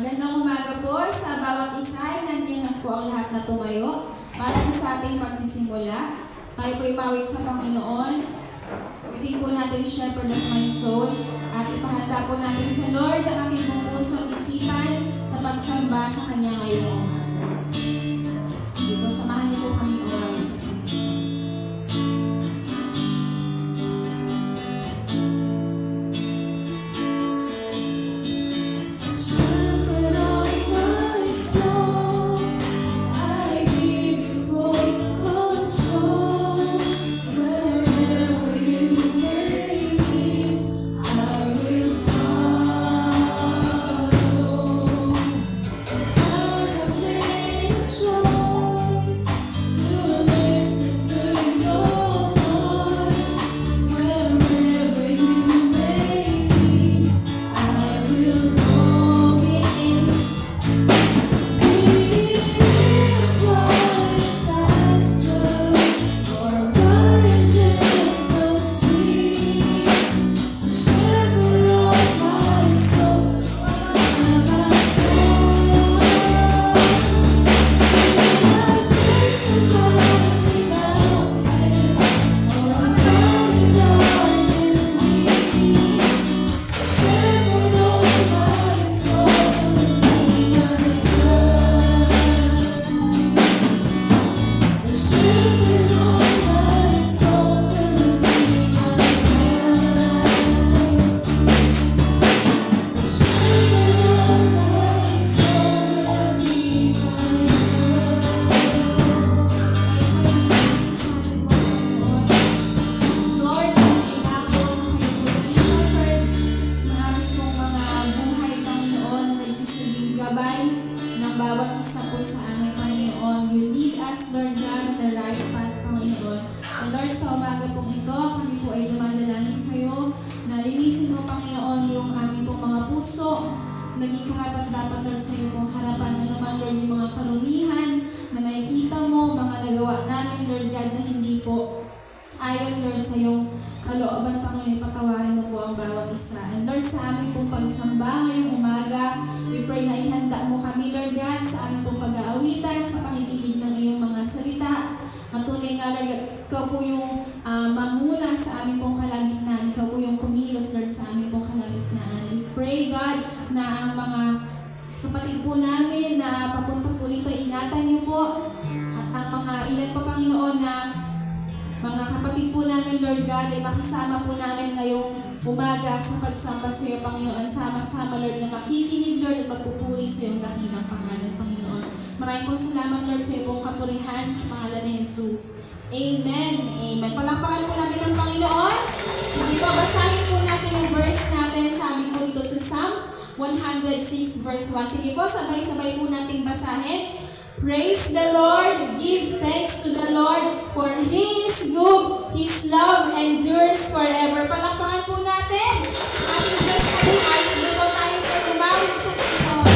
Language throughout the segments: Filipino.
Magandang umaga po sa bawat isa. Nandiyan po ang lahat na tumayo para po sa ating magsisimula. Tayo po imawit sa Panginoon. Itin po natin Shepherd of my soul at ipahanda po natin sa Lord ang ating buong puso at isipan sa pagsamba sa Kanya ngayong umaga. Hindi po, samahan niyo po kami umawit sa Panginoon. Naging karapat-dapat, Lord, sa iyo pong harapan na naman, Lord, yung mga karumihan na nakikita mo, mga nagawa namin, Lord God, na hindi po ayon, Lord, sa iyong kalooban, Panginoon, patawarin mo po ang bawat isa. And Lord, sa aming pong pagsamba ngayong umaga, we pray na ihanda mo kami, Lord God, sa aming pong pag-aawitan, sa pakikinig ng iyong mga salita. Matunay nga, Lord God, ikaw po yung mamuna sa aming pong kalagitnaan. Ikaw po yung kumilos, Lord, sa aming pong kalagitnaan. We pray, God, na ang mga kapatid po namin na papunta po rito, ingatan niyo po. At ang mga ilan pa, Panginoon, na mga kapatid po namin, Lord God, ay makasama po namin ngayong umaga sa pagsamba sa iyo, Panginoon. Sama-sama, Lord, na makikinig, Lord, at magpupuri sa iyong dakilang pangalan, Panginoon. Maraming po salamat, Lord, sa iyong kapurihan sa pangalan ni Jesus. Amen. Amen. Palakpakan po natin ang Panginoon. Sige po, basahin po natin yung verse natin. Sabi po dito sa Psalms 106 verse 1. Sige po, sabay-sabay po nating basahin. Praise the Lord, give thanks to the Lord, for He is good, His love endures forever. Palakpakan po natin. Ating Diyos at ayos din po tayo sa tumawid sa Panginoon.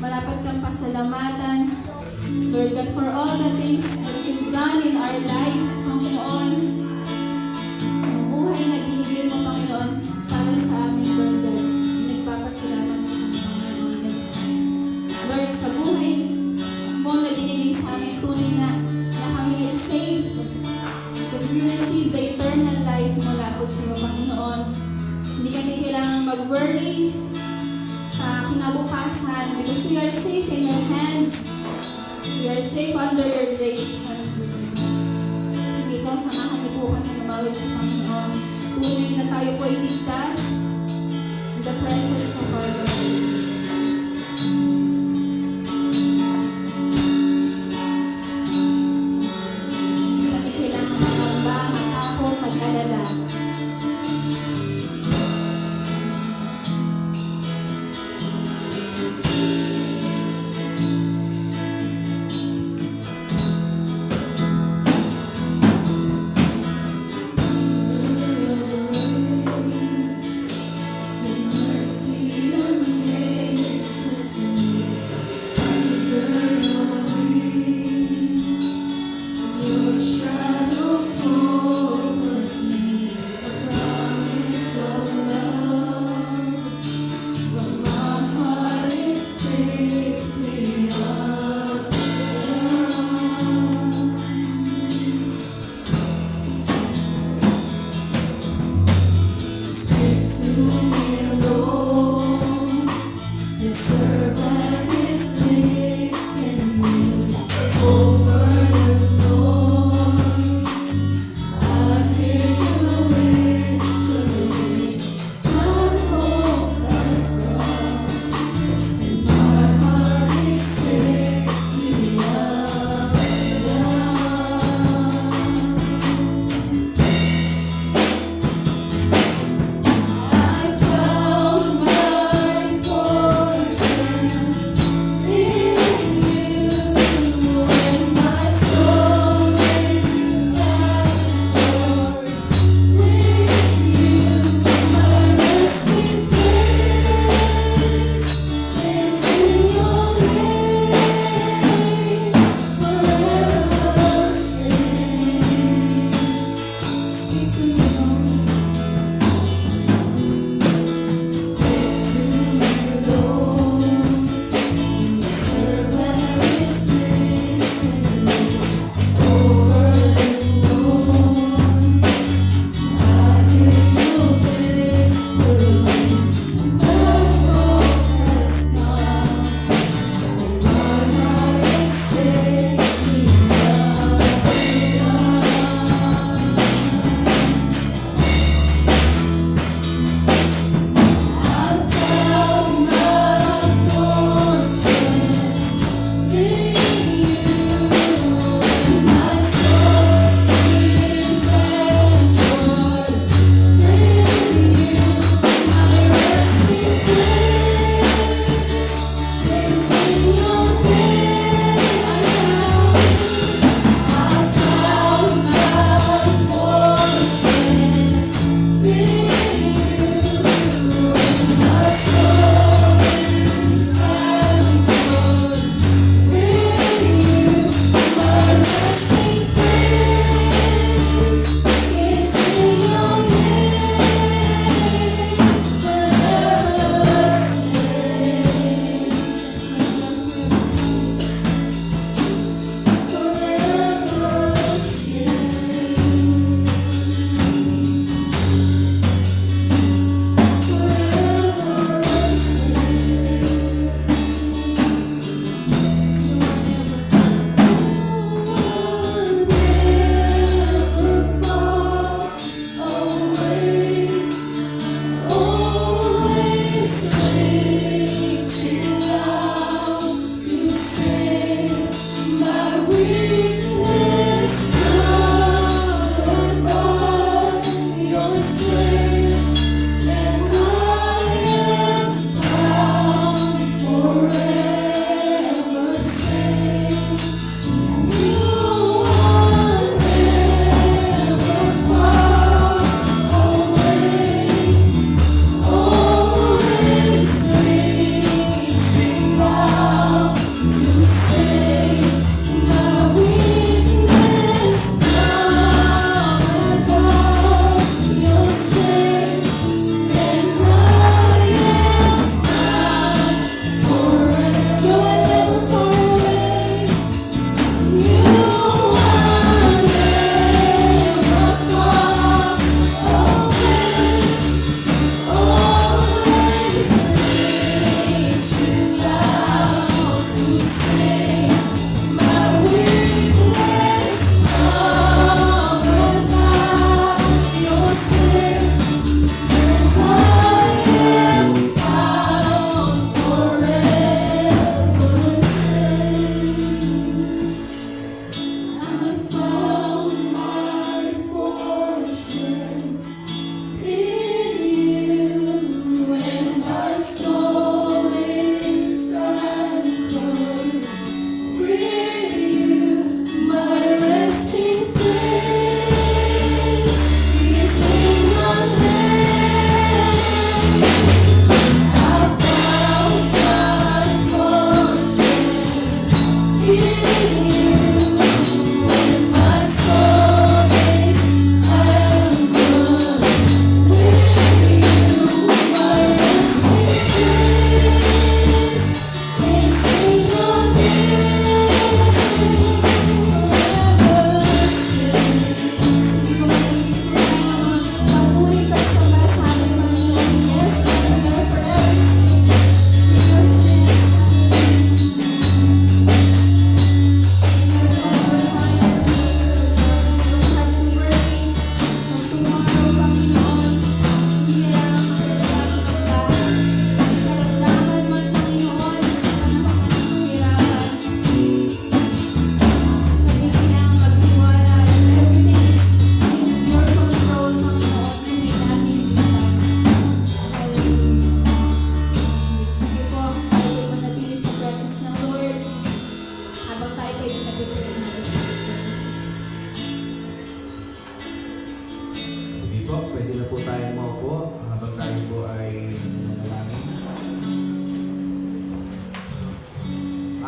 Marapat kang pasalamatan. Lord God, for all the things that you've done in our lives, Panginoon. Ang buhay na binigay mo, Panginoon, para sa amin, Lord God. Nagpapasalamat mo kami, Panginoon. Lord, sa buhay mo na binigay sa amin, tunay na kami is safe. Because we receive the eternal life mula po sa iyo, Panginoon. Hindi kami kailangan mag-worry sa kinabukasan because we are safe in your hands. We are safe under your grace. Sige po, samahan niyo po kami lumawit sa Panginoon. Tunay na tayo po iligtas in the presence of our Lord. Hindi kami kailangan magamba, matakot, mag-alala. Mercy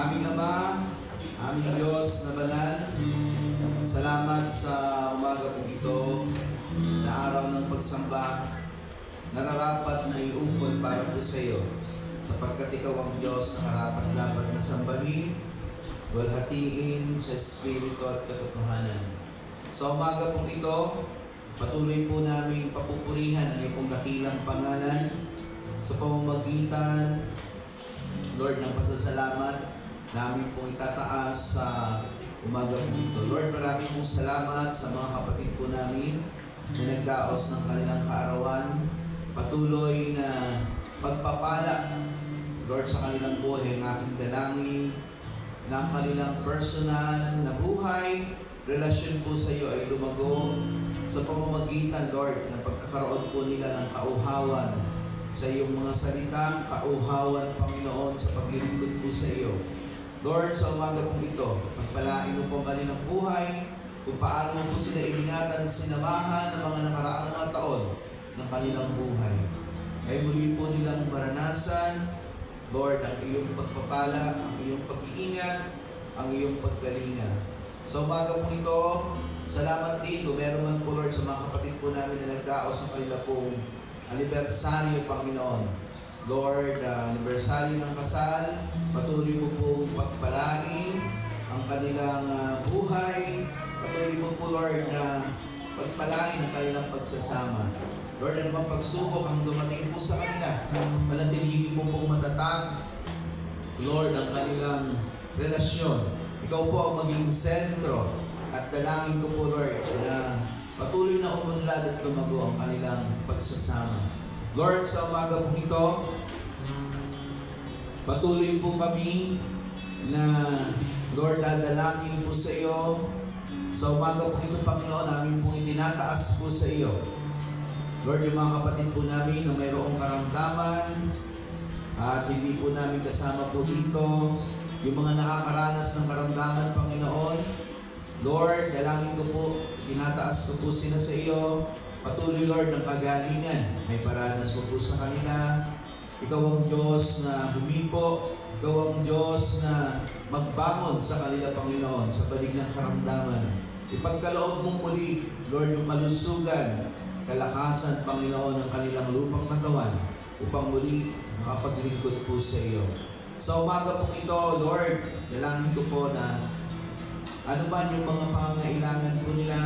Aming Ama, aming Diyos na banal, salamat sa umaga pong ito na araw ng pagsamba, nararapat na iukol para po sa iyo, sapagkat ikaw ang Diyos na karapat dapat na sambahin, walhatiin sa Espiritu at katotohanan. Sa umaga pong ito, patuloy po namin papupurihan ang iyong dakilang pangalan sa pamamagitan, Lord, ng pasasalamat namin pong itataas sa umaga po ito. Lord, maraming pong salamat sa mga kapatid po namin na nagdaos ng kanilang kaarawan. Patuloy na pagpapala, Lord, sa kanilang buhay, ang aking dalangin na ang kanilang personal na buhay, relasyon po sa iyo ay lumago sa pamamagitan, Lord, ng pagkakaroon po nila ng kauhawan sa iyong mga salita, kauhawan, Panginoon, sa paglilingkod po sa iyo. Lord, sa umaga pong ito, pagpalain mo po ang kanilang buhay, kung paano mo po sila iningatan at sinamahan ng mga nakaraang mga taon ng kanilang buhay. Ay muli po nilang maranasan, Lord, ang iyong pagpapala, ang iyong pag-iingat, ang iyong paggalinga. Sa umaga pong ito, salamat din kung meron man po, Lord, sa mga kapatid po namin na nagdaos sa kanila pong anibersaryo, Panginoon. Lord, anibersaryo ng kasal, patuloy mo pong pagpalain ang kanilang buhay. Patuloy mo po, Lord, na pagpalain ang kanilang pagsasama. Lord, ano bang pagsubok ang dumating po sa kanila? Manatilihin mo pong matatag, Lord, ang kanilang relasyon. Ikaw po ang maging sentro at dalangin ko po, Lord, na patuloy na umunlad at lumago ang kanilang pagsasama. Lord, sa umaga pong ito, patuloy po kami na, Lord, dadalangin po sa iyo. Sa umaga pong ito, Panginoon, namin pong itinataas po sa iyo. Lord, yung mga kapatid po namin na mayroong karamdaman at hindi po namin kasama po dito, yung mga nakakaranas ng karamdaman, Panginoon, Lord, dalangin ko po, itinataas ko po sila sa iyo. Patuloy, Lord, ng kagalingan ay paranas mo po sa kanila. Ikaw ang Diyos na humipo. Ikaw ang Diyos na magbangon sa kanila, Panginoon, sa balik ng karamdaman. Ipagkaloob mong muli, Lord, yung kalusugan, kalakasan, Panginoon, ng kanilang lupang katawan upang muli makapaglingkod po sa iyo. Sa umaga pong ito, Lord, dalangin ko po na ano man yung mga pangangailangan po nila,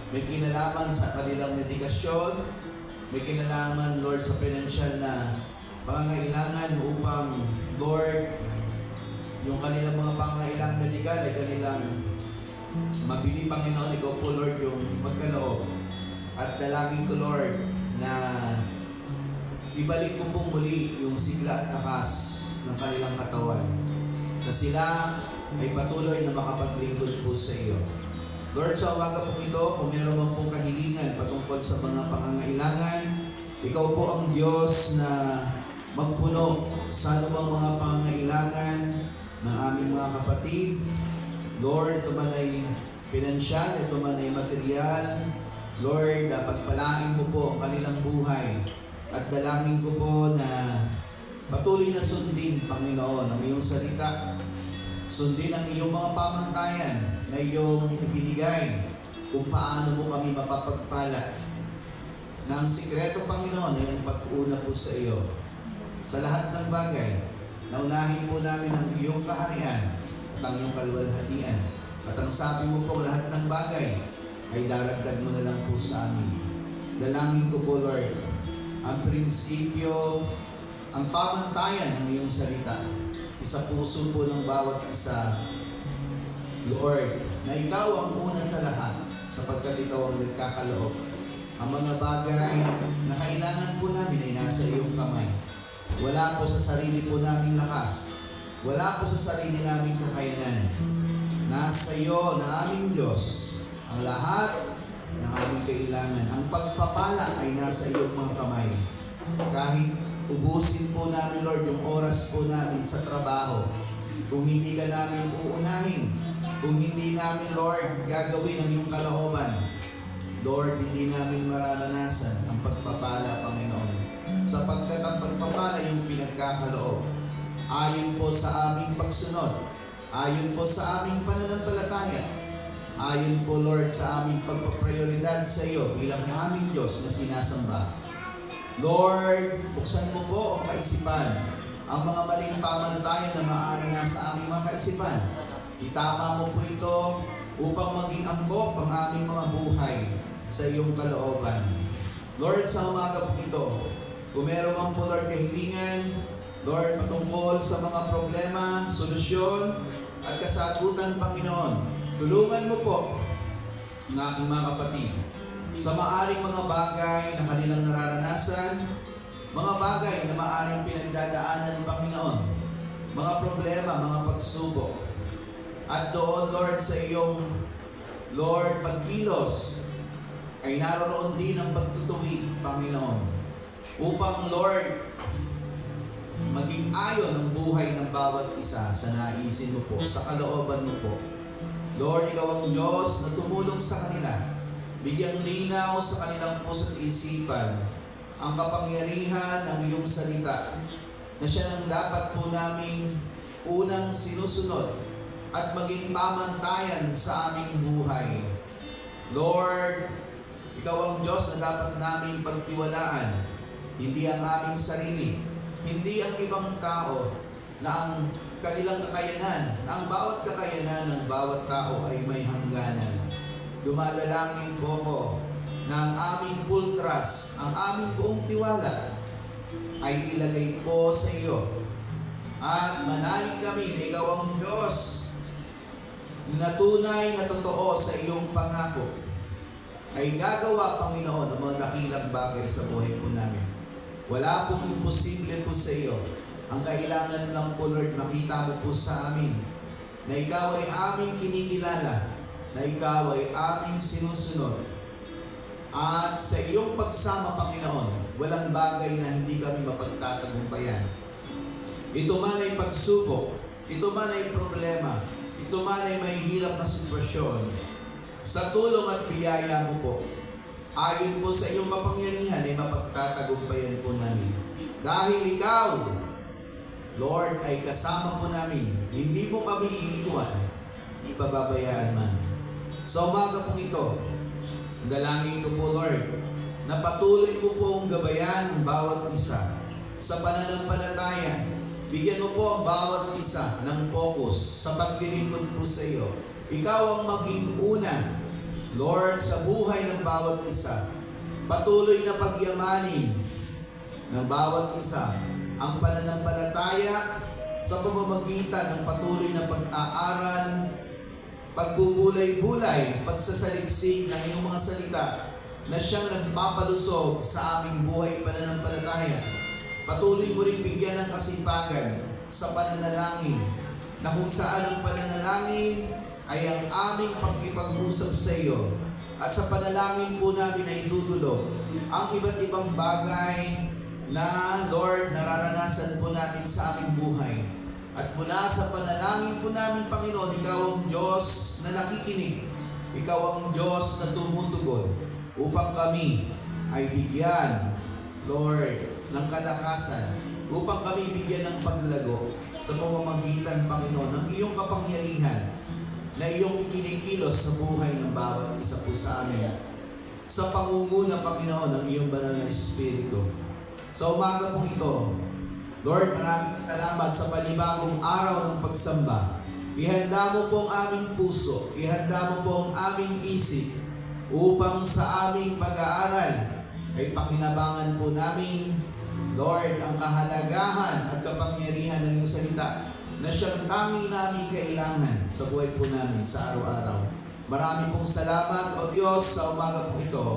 may kinalaman sa kanilang medikasyon, may kinalaman, Lord, sa financial na pangangailangan upang, Lord, yung kanilang mga pangangailangan medikal ay kanilang mabili, Panginoon. Ikaw po, Lord, yung magkaloob. At dalangin ko, Lord, na ibalik mo pong muli yung sigla at lakas ng kanilang katawan, na sila ay patuloy na makapaglingkod po sa iyo. Lord, sa umaga po ito, kung meron man pong kahilingan patungkol sa mga pangangailangan, ikaw po ang Diyos na magpuno sa anumang mga pangangailangan ng aming mga kapatid. Lord, ito man ay pinansyal, ito man ay material. Lord, pagpalain mo po ang kanilang buhay. At dalangin ko po na patuloy na sundin, Panginoon, ang iyong salita. Sundin ang iyong mga pamantayan na iyong ibinigay kung paano mo kami mapapagpala. Na ang sikreto, Panginoon, ay ang pag-una po sa iyo. Sa lahat ng bagay, naunahin po namin ang iyong kaharian at ang iyong kaluwalhatian. At ang sabi mo po, lahat ng bagay ay daragdag mo na lang po sa amin. Dalangin ko po, Lord, ang prinsipyo, ang pamantayan ng iyong salita, isa puso po ng bawat isa, Lord, na ikaw ang una sa lahat, sapagkat ikaw ang nagkakaloob. Ang mga bagay na kailangan po namin ay nasa iyong kamay. Wala po sa sarili po naming lakas. Wala po sa sarili naming kakayanan. Nasa iyo na aming Diyos ang lahat ng aming kailangan. Ang pagpapala ay nasa iyong mga kamay. Kahit ubusin po namin, Lord, yung oras po namin sa trabaho, kung hindi ka namin uunahin, kung hindi namin, Lord, gagawin ang iyong kalooban, Lord, hindi namin mararanasan ang pagpapala, Panginoon. Sapagkat ang pagpapala yung pinagkakaloob ayon po sa aming pagsunod, ayon po sa aming pananampalataya, ayon po Lord sa aming pagpaprioridad sa iyo bilang aming Diyos na sinasamba. Lord, buksan mo po ang kaisipan, ang mga maling pamantayan na maaari nasa aming mga kaisipan. Itama mo po ito upang maging angkop ang aming mga buhay sa iyong kalooban. Lord, sa umaga po ito, kung meron man po Lord kahilingan, Lord, patungkol sa mga problema, solusyon, at kasagutan, Panginoon, tulungan mo po ang aking mga kapatid sa maaring mga bagay na kanilang nararanasan, mga bagay na maaring pinagdadaanan ng Panginoon, mga problema, mga pagsubok. At doon, Lord, sa iyong, Lord, pagkilos, ay naroon din ang pagtutuwid, Panginoon, upang, Lord, maging ayon ang buhay ng bawat isa sa naisin mo po, sa kalooban mo po. Lord, ikaw ang Diyos na tumulong sa kanila, bigyang linaw sa kanilang puso at isipan ang kapangyarihan ng iyong salita, na siya nang dapat po naming unang sinusunod at maging pamantayan sa aming buhay. Lord, ikaw ang Diyos na dapat naming pagtiwalaan, hindi ang aming sarili, hindi ang ibang tao, na ang kanilang kakayanan, na ang bawat kakayanan ng bawat tao ay may hangganan. Dumadalangin po ko na ang aming full trust, ang aming buong tiwala ay ilagay po sa iyo. At manalig kami na ikaw ang Diyos na tunay na totoo sa iyong pangako ay gagawa, Panginoon, ng mga dakilang bagay sa buhay po namin. Wala pong imposible po sa iyo. Ang kailangan lang po, Lord, makita mo po sa amin na ikaw ay aming kinikilala, na ikaw ay aming sinusunod. At sa iyong pagsama, Panginoon, walang bagay na hindi kami mapagtatagumpayan. Ito man ay pagsubok, ito man ay problema, ito man ay may hirap na sitwasyon, sa tulong at biyaya mo po, ayon po sa iyong kapangyarihan ay mapagtatagumpayan po namin. Dahil ikaw, Lord, ay kasama po namin, hindi mo kami iiwan, ipababayaan man. Sa umaga po ito, dalangin ko po, Lord, na patuloy mo pong gabayan ang bawat isa sa pananampalataya. Bigyan mo po ang bawat isa ng focus sa paglilingkod po sa iyo. Ikaw ang maging una, Lord, sa buhay ng bawat isa. Patuloy na pagyamanin ng bawat isa ang pananampalataya sa pamamagitan ng patuloy na pag-aaral, pagbubulay-bulay, pagsasaliksik ng iyong mga salita na siyang nagpapalusog sa aming buhay pananampalataya. Patuloy mo rin bigyan ng kasipagan sa pananalangin, na kung saan ang pananalangin ay ang aming pagkipag-usap sa iyo, at sa panalangin po namin ay idudulog ang iba't ibang bagay na, Lord, nararanasan po namin sa aming buhay. At mula sa panalangin po namin, Panginoon, ikaw ang Diyos na nakikinig. Ikaw ang Diyos na tumutugon upang kami ay bigyan, Lord, ng kalakasan, upang kami bigyan ng paglago sa pamamagitan, Panginoon, ng iyong kapangyarihan na iyong ikinikilos sa buhay ng bawat isa po sa amin. Sa pangunguna, Panginoon, ng iyong banal na Espiritu. Sa umaga po ito, Lord, maraming salamat sa panibagong araw ng pagsamba. Ihanda mo po ang aming puso, ihanda mo po ang aming isip, upang sa aming pag-aaral ay pakinabangan po namin, Lord, ang kahalagahan at kapangyarihan ng iyong salita na siyang tanging namin kailangan sa buhay po namin sa araw-araw. Marami pong salamat, O Diyos, sa umaga po ito,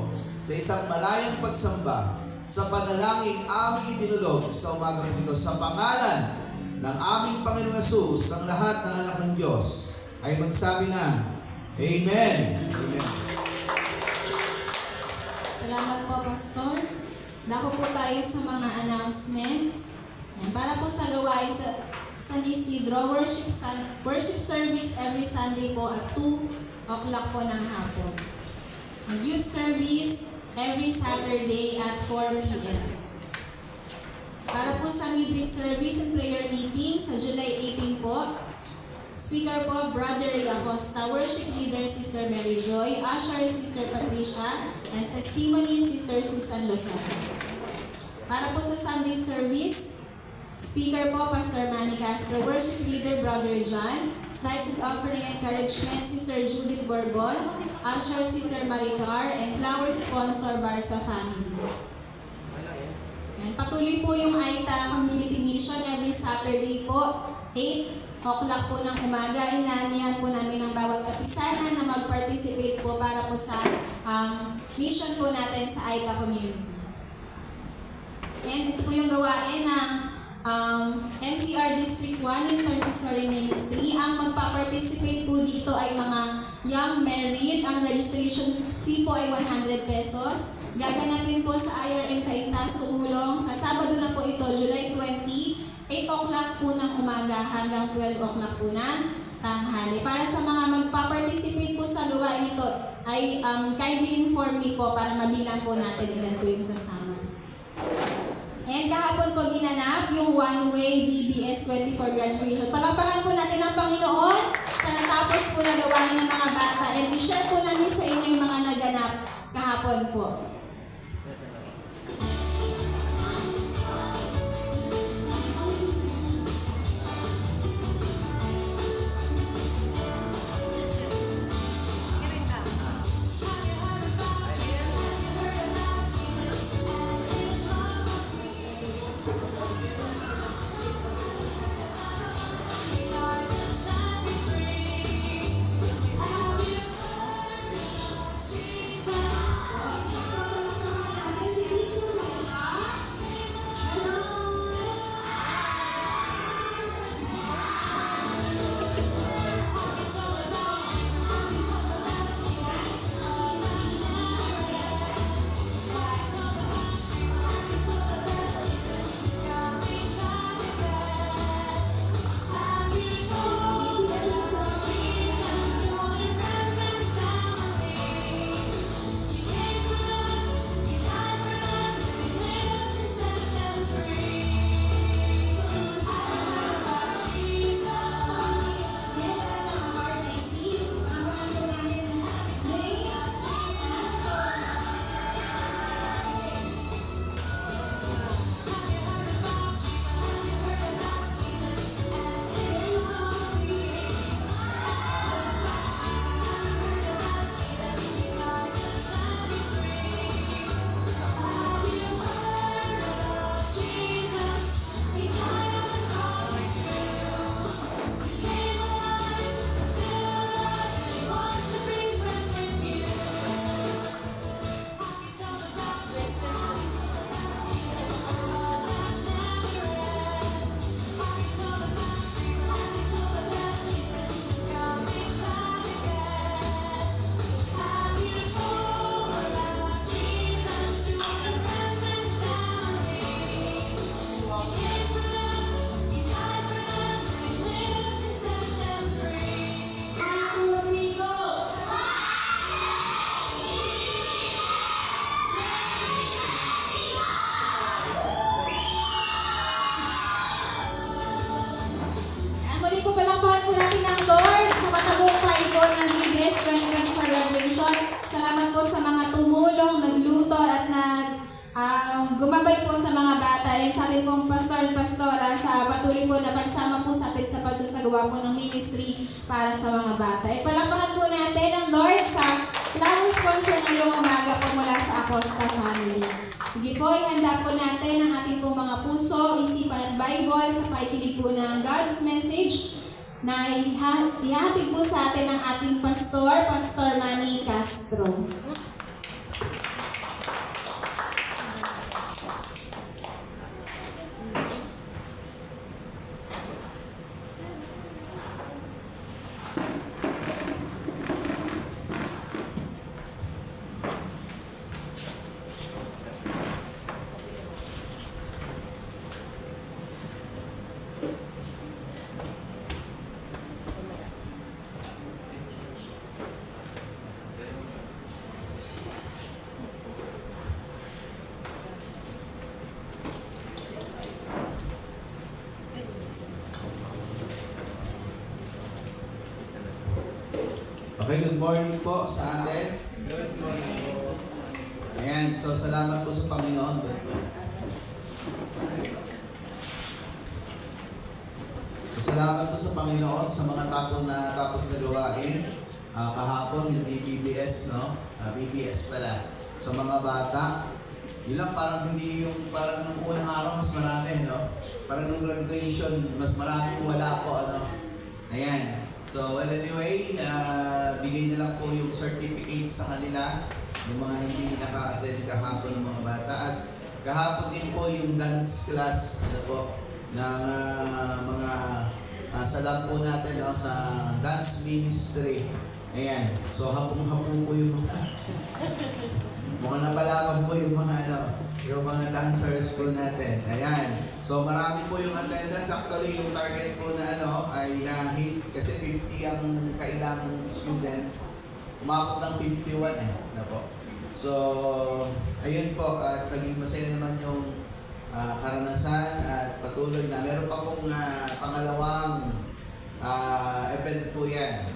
sa isang malayang pagsamba, sa panalangin aming idinulog sa umaga po ito, sa pangalan ng aming Panginoong Hesus, ang lahat ng anak ng Diyos ay magsabi na, Amen. Amen. Salamat po, Pastor. Dako po tayo sa mga announcements. Para po sa gawain sa San Isidro, worship service every Sunday po at 2 o'clock po ng hapon. And youth service every Saturday at 4 p.m. Para po sa midweek service and prayer meeting sa July 18 po, speaker po, Brother Ray Acosta, worship leader, Sister Mary Joy, usher, Sister Patricia, and testimony, Sister Susan Lozano. Para po sa Sunday service, speaker po, Pastor Manny Castro, worship leader, Brother John, tithes and offering encouragement, Sister Judith Bourbon, usher, Sister Maricar, and flower sponsor, Barsa Family. Yan. Patuloy po yung AITA Community Mission every Saturday po, 8 o'clock po ng umaga. Inaanihan po namin ang bawat kapisanan na mag-participate po para po sa mission po natin sa AITA Community. And ito po yung gawain ng NCR District 1 Intercessory Ministry. Ang magpa-participate po dito ay mga young married. Ang registration fee po ay 100 pesos. Gaganapin po sa IRM Cainta, Sumulong. Sa Sabado na po ito, July 20, 8 o'clock po ng umaga hanggang 12 o'clock po ng tanghali. Para sa mga magpa-participate po sa gawain ito, ay kindly inform me po para mabilang po natin ilan po yung sasama. And kahapon po ginanap yung one-way BBS 24 graduation. Palakpakan po natin ang Panginoon sa natapos po na gawain ng mga bata. And i-share po namin sa inyo yung mga naganap kahapon po. Salamat po sa mga tumulong, nagluto at gumabay po sa mga bata at sa atin pong pastor at pastora sa patuloy po na pagsama po sa atin sa pagsasagawa po ng ministry para sa mga bata. At palakpakan po natin ang Lord sa flower sponsor ngayong umaga po mula sa Acosta Family. Sige po, ihanda po natin ang ating pong mga puso, isipan at Bible sa pakikinig po ng God's message na ihahatid po sa atin ng ating pastor, Pastor Manny Castro. Okay, good morning po sa atin. Ayan, so salamat po sa Panginoon. Salamat po sa Panginoon sa mga tapos na gawain. Kahapon yung BBS, no? BBS pala. Sa mga bata, yun lang parang hindi yung parang nung unang araw mas marami, no? Parang nung graduation, mas marami wala po, ano? Ayan. So, well anyway, bigay na lang po yung certificate sa kanila, yung mga hindi naka-attend kahapon ng mga bata. At kahapon din po yung dance class, ano po, ng mga salam po natin, no, sa dance ministry. Ayan. So, hapong-hapong po yung mga mukhang napalaban po yung mga yung mga dancers po natin. Ayan. So marami po yung attendance. Actually yung target po na ay na-hit kasi 50 ang kailangan student. Umabot ng 51 na po. So ayun po, at naging masaya naman yung karanasan at patuloy na. Meron pa pong pangalawang event po yan.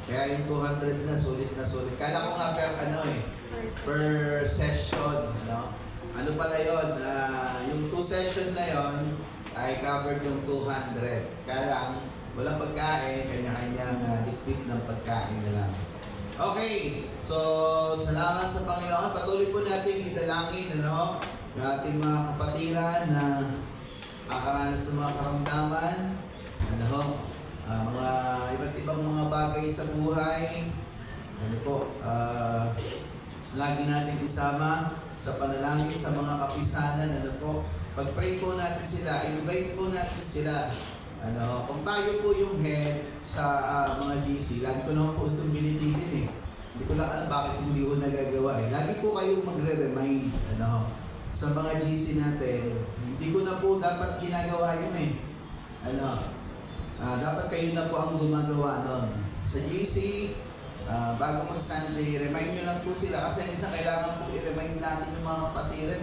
Kaya yung 200 na sulit na sulit. Kala ko nga per session, ano pala yun, yung 2 session na yon ay covered yung 200. Kaya lang, walang pagkain, kanya-kanyang dikdik ng pagkain na lang. Okay, so salamat sa Panginoon. Patuloy po natin idalangin, yung ating mga kapatiran na nakakaranas ng mga karamdaman, mga iba't ibang mga bagay sa buhay. Lagi natin isama sa panalangin sa mga kapisanan, pag-pray po natin sila, invite po natin sila. Kung tayo po yung head sa mga GC, lagi ko naman po itong binibigin Hindi ko lang alam bakit hindi ko nagagawa Lagi po kayong magre-remind, sa mga GC natin, hindi ko na po dapat ginagawa yun dapat kayo na po ang gumagawa nun. Sa GC, bago mag-Sunday, remind nyo lang po sila kasi minsan kailangan po i-remind natin yung mga kapatiran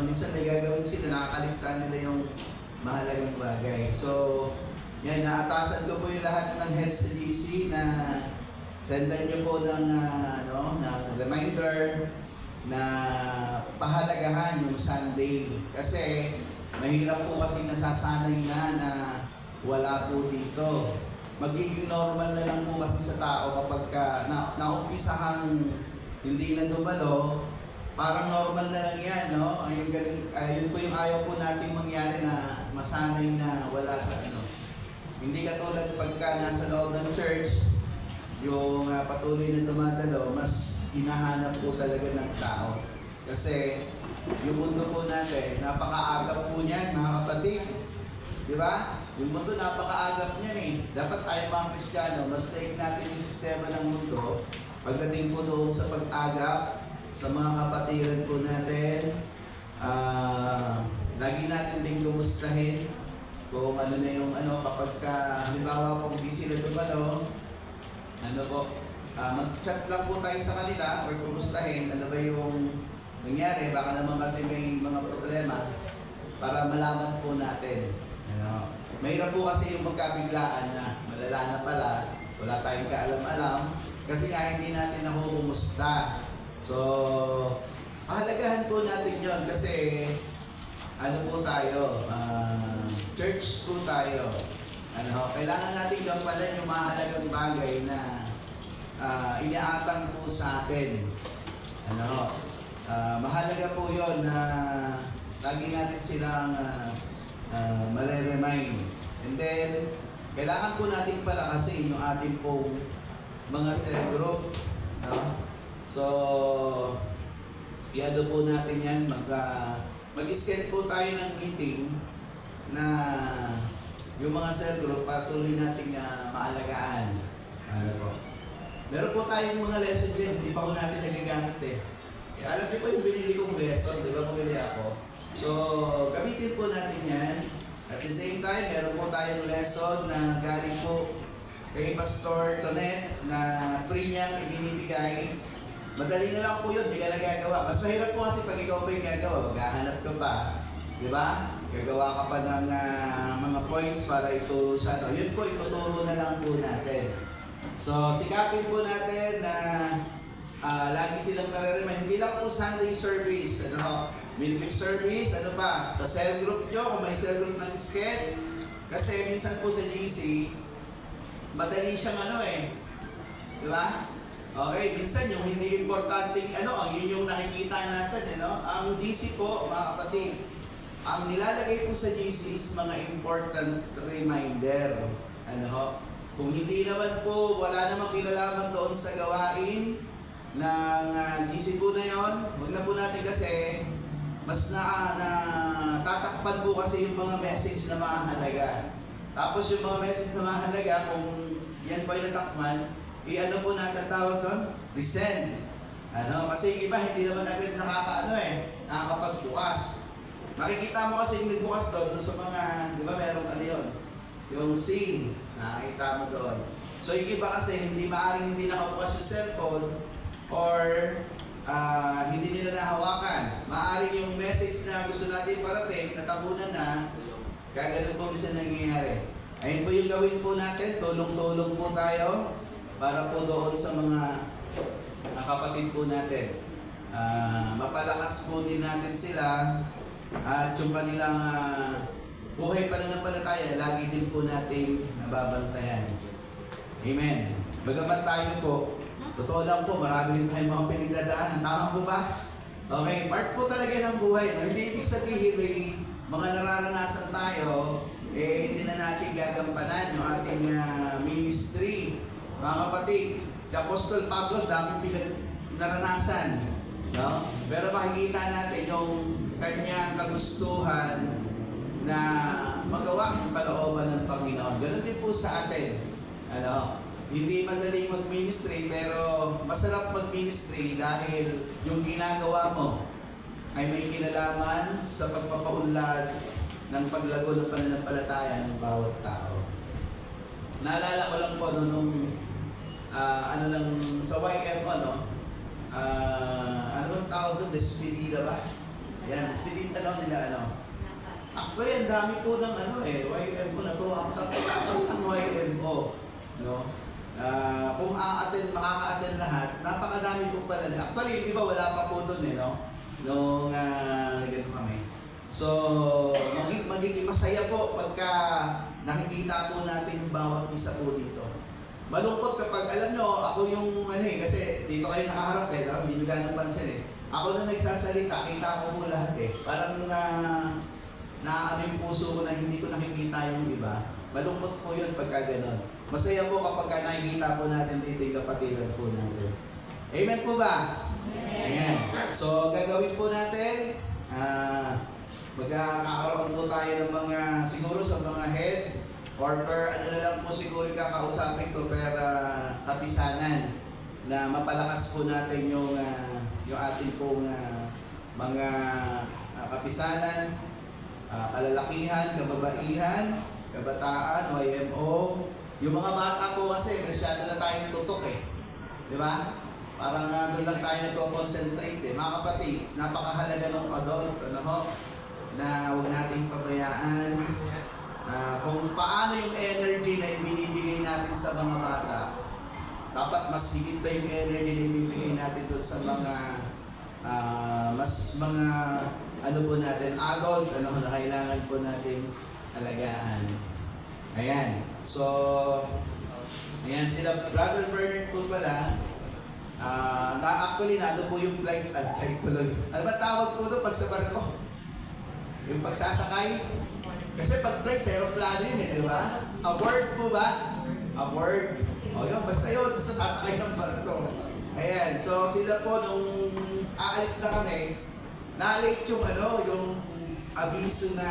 minsan may gagawin sila, nakakaligtaan nila yung mahalagang bagay. So, yan, naatasan ko po yung lahat ng heads sa GC na sendan nyo po ng reminder na pahalagahan yung Sunday. Kasi, mahirap po kasi nasasanay na wala po dito. Magiging normal na lang po kasi sa tao kapag naumpisahang hindi na dumalo, parang normal na lang yan, Ayun po yung ayaw po nating mangyari na masanay na wala sa Hindi katulad pagka nasa loob ng church, yung patuloy na dumadalo, mas hinahanap po talaga ng tao. Kasi yung mundo po natin, napakaagap po niyan, mga kapatid. Di ba? Yung mundo napakaagap niyan Dapat tayo mga Kristiyano, mas like natin yung sistema ng mundo. Pagdating po doon sa pag-agap, sa mga kapatiran po natin, lagi natin din kumustahin kung ano na yung kapag halimbawa kung hindi sila dumalo, mag-chat lang po tayo sa kanila or kumustahin, ano ba yung nangyari, baka naman kasi may mga problema para malaman po natin. Mahirap po kasi yung magkabiglaan na malala na pala, wala tayong kaalam-alam, kasi nga hindi natin nakukumusta. So, pahalagahan po natin yon kasi po tayo, church po tayo. Kailangan natin gampanan yung mahalagang bagay na iniatang po sa atin. Mahalaga po yon na lagi natin silang mare-remind. And then, kailangan po natin palakasin yung ating pong mga cell group. So, iado po natin yan. Mag-schedule po tayo ng meeting na yung mga cell group patuloy natin maalagaan. Meron po tayong mga lesson dyan, hindi pa ko natin nagagamit alam niyo po yung binili kong lesson, di ba bumili ako? So, gamitin po natin yan. At the same time, meron po tayong lesson na galing po kay Pastor Tonet na free niyang ibinibigay. Madali na lang po yun, di ka nagagawa. Mas mahirap po kasi pag ikaw pa yung gagawa, maghahanap ka pa. Di ba? Gagawa ka pa ng mga points para ituro sa Yun po, ituturo na lang po natin. So, sikapin po natin na lagi silang nare-remind. Hindi lang po Sunday service, midweek service, ano pa, sa cell group nyo, kung may cell group ng SCED. Kasi minsan po sa GC, madali siyang di ba? Okay, minsan yung hindi importanteng yun yung nakikita natin, Ang GC po, mga kapatid, ang nilalagay po sa GC is mga important reminder. Kung hindi naman po, wala namang kilalaman doon sa gawain ng GC po na yon, wag na po natin kasi mas tatakpan po kasi yung mga message na mahalaga. Tapos yung mga message na mahalaga, kung yan po yung natakman, po natin tawag doon? Resend. Kasi yung iba hindi naman agad nakakapagbukas. Makikita mo kasi yung nagbukas doon sa mga, di ba merong yun? Yung scene, nakikita mo doon. So yung iba kasi hindi hindi nakabukas yung cellphone or hindi nila nahawakan. Maaaring yung message na gusto natin parating, natabunan na, kaya ganun po minsan nangyayari. Ayun po yung gawin po natin, tulong-tulong po tayo para po doon sa mga kapatid po natin. Mapalakas po din natin sila at yung kanilang buhay pananampalataya, lagi din po natin nababantayan. Amen. Bagamat tayo po, totoo lang po, marami din tayong mga pinagdadaanan. Tama po ba? Okay, part po talaga ng buhay. Hindi ibig sabihin may mga nararanasan tayo, hindi na natin gagampanan yung ating ministry. Mga kapatid, si Apostol Pablo, dami naranasan. Pero makikita natin yung kanyang kagustuhan na magawa yung kalooban ng Panginoon. Ganun din po sa atin. Hindi madaling mag-ministry, pero masarap mag-ministry dahil yung ginagawa mo ay may kinalaman sa pagpapaunlad ng paglago ng pananampalataya ng bawat tao. Naalala ko lang po nung sa YM ano bang tawag doon? Despedida ba? Yan, despedida lang nila Actually, ang dami po ng YM po, natuwa ako sa pagkakal ng YMO. Kung makaka-attend lahat, napakadami po pala. Actually, yung iba wala pa po doon nung nagano kami. So, magiging masaya po pagka nakikita po natin yung bawat isa po dito. Malungkot kapag, alam nyo, ako yung kasi dito kayo nakaharap hindi nyo ganang pansin Ako na nagsasalita, kita ko po lahat Parang yung puso ko na hindi ko nakikita yung iba. Malungkot po yun pagka gano'n. Masaya po kapag nakikita po natin dito yung kapatiran po natin. Amen po ba? Ayan. So, gagawin po natin, magkakaroon po tayo ng mga, siguro sa mga head, or na lang po siguro yung kakausapin ko para kapisanan na mapalakas po natin yung ating pong mga kapisanan, kalalakihan, kababaihan, kabataan, YMO. Yung mga bata po kasi masyado na tayong tutok Di ba? Parang doon lang tayo nagko-concentrate Mga kapatid, napakahalaga ng adult, na huwag nating pabayaan. Kung paano yung energy na ibinibigay natin sa mga bata, dapat mas higit pa yung energy na ibibigay natin doon sa mga po natin, adult, na kailangan po natin alagaan. Ayan. So, ayan, sila Brother Bernard po pala, actually, po yung flight tuloy. Ano ba tawag po doon pag sa barko? Yung pagsasakay? Kasi pag flight, sa aeroplano yun di ba? Aboard po ba? Aboard. Basta sasakay ng barko. Ayan, so sila po nung aalis na kami, na-late yung abiso na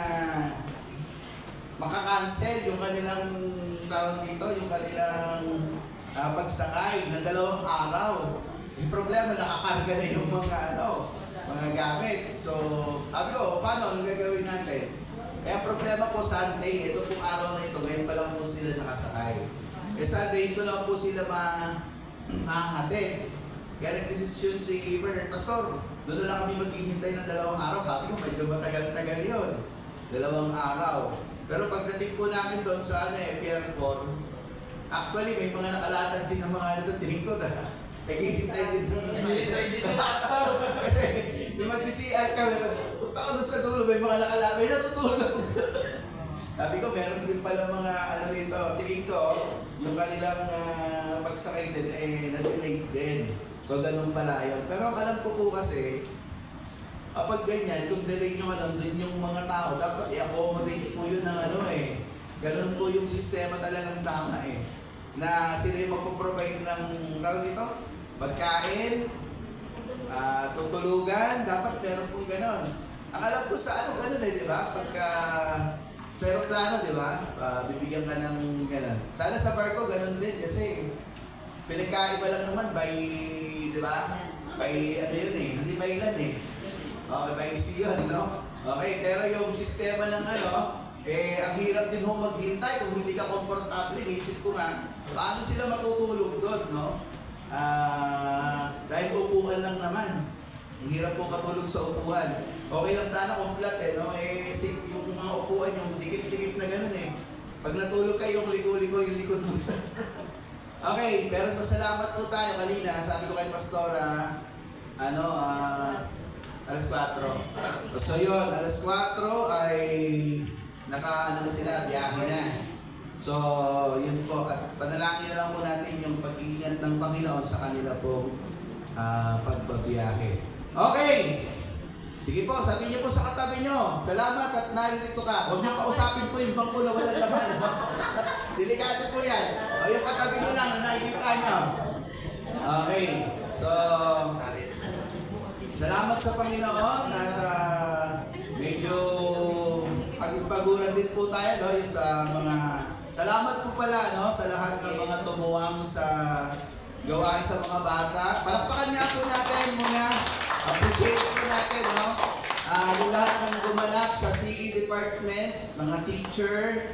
makakancel yung kanilang tawag dito, yung kanilang pagsakay ng 2 araw. Yung problema, nakakarga na yung mga gamit. So, sabi ko, paano? Anong gagawin natin? Kaya problema po Sunday, ito pong araw na ito, ngayon pa lang po sila nakasakay. Sunday, ito lang po sila mahahatid. Kaya nag-desisyon si Bernard, Pastor, doon na lang kami maghihintay ng 2 araw. Sabi ko, medyo matagal-tagal yun. 2 araw. Pero pagdating po namin doon sa Pier 4, Actually, may mga nakalatag din ng mga ano doon, tingin ko na naghihintay din ng kasi yung magsi-CR kami, punta ko doon sa dulo, may mga nakalagay, natutulog. Sabi ko, meron din pala mga ano dito, tingin ko, yung kanilang pagsakay din, na-delay din. So, ganun pala yun. Pero ang alam ko po kasi, kapag ganyan, kung delay nyo alam din yung mga tao, dapat i-accommodate po yun ng ano eh. Ganun po yung sistema talagang tama eh. Na sila yung magpo-provide ng, tawag dito, pagkain, tutulugan, dapat meron pong ganon. Ang alam ko sa ano, ganon eh, di ba? Pagka sa aeroplano, di ba? Bibigyan ka ng ganon. Sana sa barko, ganon din kasi pinagkaiba lang naman by, di ba? By ano yun eh, hindi by land eh. Okay, by sea yun, no? Okay, pero yung sistema ng ano, ang hirap din ho maghintay kung hindi ka komportable. Iisip ko nga, paano sila matutulog doon, no? Dahil upuan lang naman. Ang hirap po matulog sa upuan. Okay lang sana kung flat eh, no? Yung mga upuan, yung dikit-dikit na gano'n eh. Pag natulog kayo, yung ligo-ligo, yung likod mo. Okay, pero masalamat po tayo kanina. Sabi ko kay Pastora, alas 4. So yun, alas 4 ay na sila, biyahe na. So, yun po, at panalangin na lang po natin yung pag-iingat ng Panginoon sa kanila pong pagbabiyahe. Okay! Sige po, sabihin niyo po sa katabi niyo, salamat at naririto ka. Huwag niyo kausapin po yung bangko na walang laman. Delikado po yan. O yung katabi niyo lang na nakikita niyo. Okay, so, salamat sa Panginoon at medyo pagpaguran din po tayo, no, yung sa mga salamat po pala, no, sa lahat ng mga tumuwang sa gawain sa mga bata. Palakpakan nga po natin muna. Appreciate po natin, no? Yung lahat ng gumanap sa CE department, mga teacher,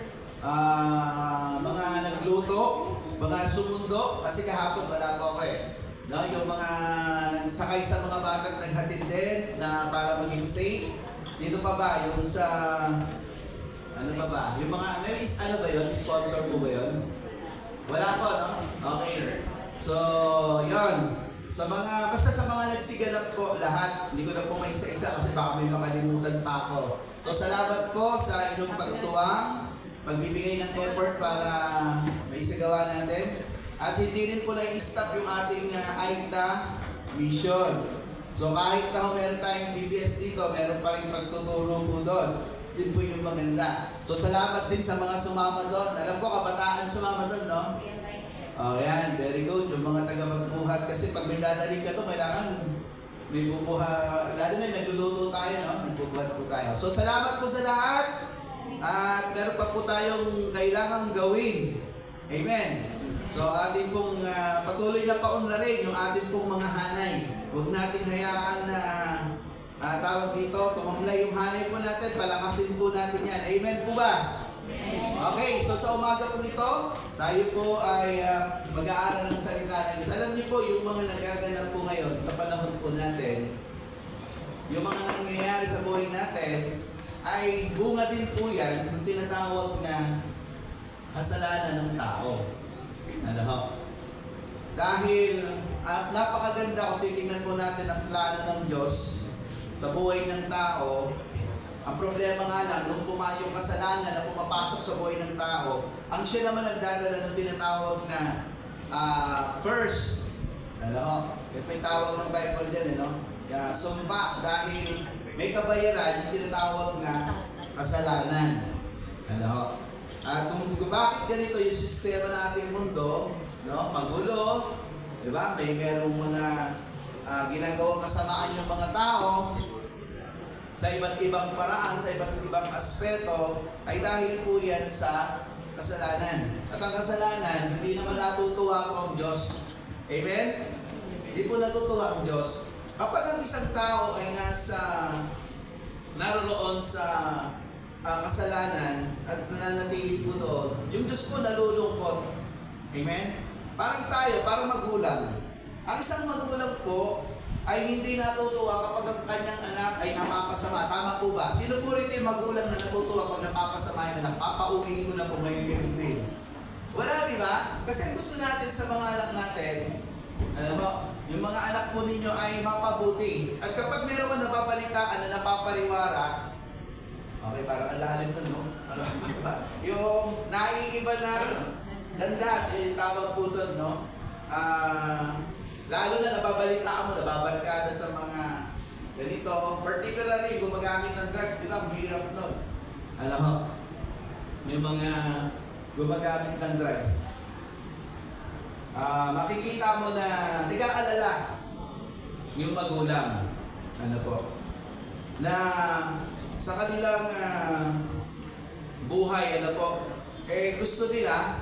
mga nagluto, mga sumundo, kasi kahapon wala po ako eh. No, yung mga nagsakay sa mga bata at naghatid din na para maging safe. Sino pa ba? Yung sa ano pa ba? Yung mga ano ba yun? Sponsor po ba yun? Wala po, no? Okay. So, yun. Basta sa mga nagsiganap po lahat, hindi ko na po may isa-isa kasi baka may makalimutan pa ako. So, salamat po sa inyong pagtuwang, pagbibigay ng effort para maisagawa natin. At hindi rin po na-stop yung ating AITA mission. So kahit na meron tayong BBS dito, meron pa rin pagtuturo po doon. Yun po yung maganda. So salamat din sa mga sumama doon. Alam ko kabataan sumama doon, no? Oh, yan. Very good. Yung mga taga-magbuhat. Kasi pag may dadaling ka to, kailangan may bubuha. Lalo na yung nagluluto tayo, no? Nagbubuhat po tayo. So salamat po sa lahat. At meron pa po tayong kailangang gawin. Amen. So ating pong patuloy na paunlarin yung ating pong mga hanay. Huwag nating hayaan na tawag dito, tumamlay yung hanay po natin, palakasin po natin yan. Amen po ba? Okay, so sa umaga po ito, tayo po ay mag-aaral ng salita ng Diyos. Alam niyo po, yung mga nagaganap po ngayon sa panahon po natin, yung mga nangyayari sa buhay natin, ay bunga din po yan ng tinatawag na kasalanan ng tao. Ano ho? Dahil napakaganda kung titingnan po natin ang plano ng Diyos sa buhay ng tao. Ang problema nga lang, nung pumayong kasalanan na pumapasok sa buhay ng tao, ang siya naman nagdadala ng tinatawag na curse. Ano ho? Ito yung tawag ng Bible dyan, no? Sumpa dahil may kabayaran yung tinatawag na kasalanan. Ano ho? At kung bakit ganito yung sistema ng ating mundo, no? Magulo, di ba? Merong mga ginagawang kasamaan yung mga tao sa iba't ibang paraan, sa iba't ibang aspeto, ay dahil po yan sa kasalanan. At ang kasalanan, hindi naman natutuwa po ang Diyos. Amen? Hindi po natutuwa ang Diyos. Kapag ang isang tao ay naroon sa kasalanan at nananatili po doon, yung Diyos po nalulungkot. Amen? Parang tayo, parang magulang. Ang isang magulang po ay hindi natutuwa kapag ang kanyang anak ay napapasama. Tama po ba? Sino po rito yung magulang na natutuwa pag napapasama yung anak? Papauwiin ko na po ngayon yung hindi. Wala, di ba? Kasi ang gusto natin sa mga anak natin, alam mo, yung mga anak po ninyo ay mapabuti. At kapag meron ka napapalitaan na napapariwara, okay, parang ang lalim ko, no? Yung naiiba na landas, yung tawag po doon, no? Lalo na nababalitaan mo, nababarkada sa mga ganito, particularly gumagamit ng drugs, di ba? Ang hirap nun. Alam mo, yung mga gumagamit ng drugs. Makikita mo na nag-aalala yung magulang. Ano po? Na sa kanilang buhay, ano po, gusto nila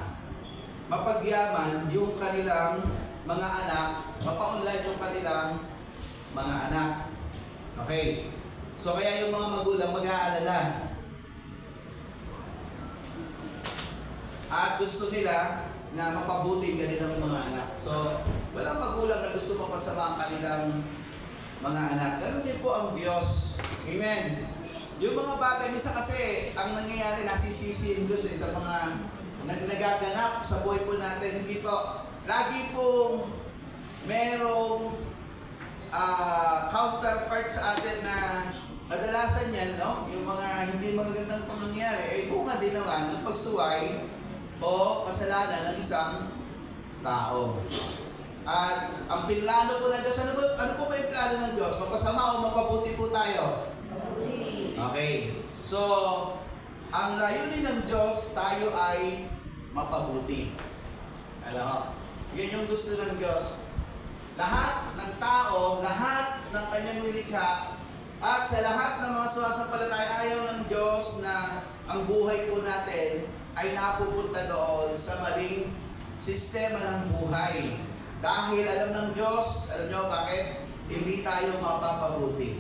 mapagyaman yung kanilang mga anak, mapaunlad yung kanilang mga anak. Okay. So kaya yung mga magulang mag-aalala. At gusto nila na mapabuting kanilang mga anak. So, walang magulang na gusto mapasama ang kanilang mga anak. Ganun din po ang Diyos. Amen. Yung mga bagay, minsan kasi, ang nangyayari, nasisisi yung Diyos sa mga nagaganap sa buhay po natin. Hindi po, lagi pong merong counterpart sa atin na kadalasan yan, no? Yung mga hindi magagandang pangyayari, ay bunga din naman ng pagsuway o kasalanan ng isang tao. At ang pinlano po ng Diyos, ano po ba yung plano ng Diyos? Mapasama o mapabuti po tayo? Okay. So, ang layunin ng Diyos, tayo ay mapabuti. Alam mo? Yan yung gusto ng Diyos. Lahat ng tao, lahat ng kanyang nilikha, at sa lahat ng mga sumasampalataya, ayaw ng Diyos na ang buhay po natin ay napupunta doon sa maling sistema ng buhay. Dahil alam ng Diyos, alam nyo bakit? Hindi tayo mapapabuti.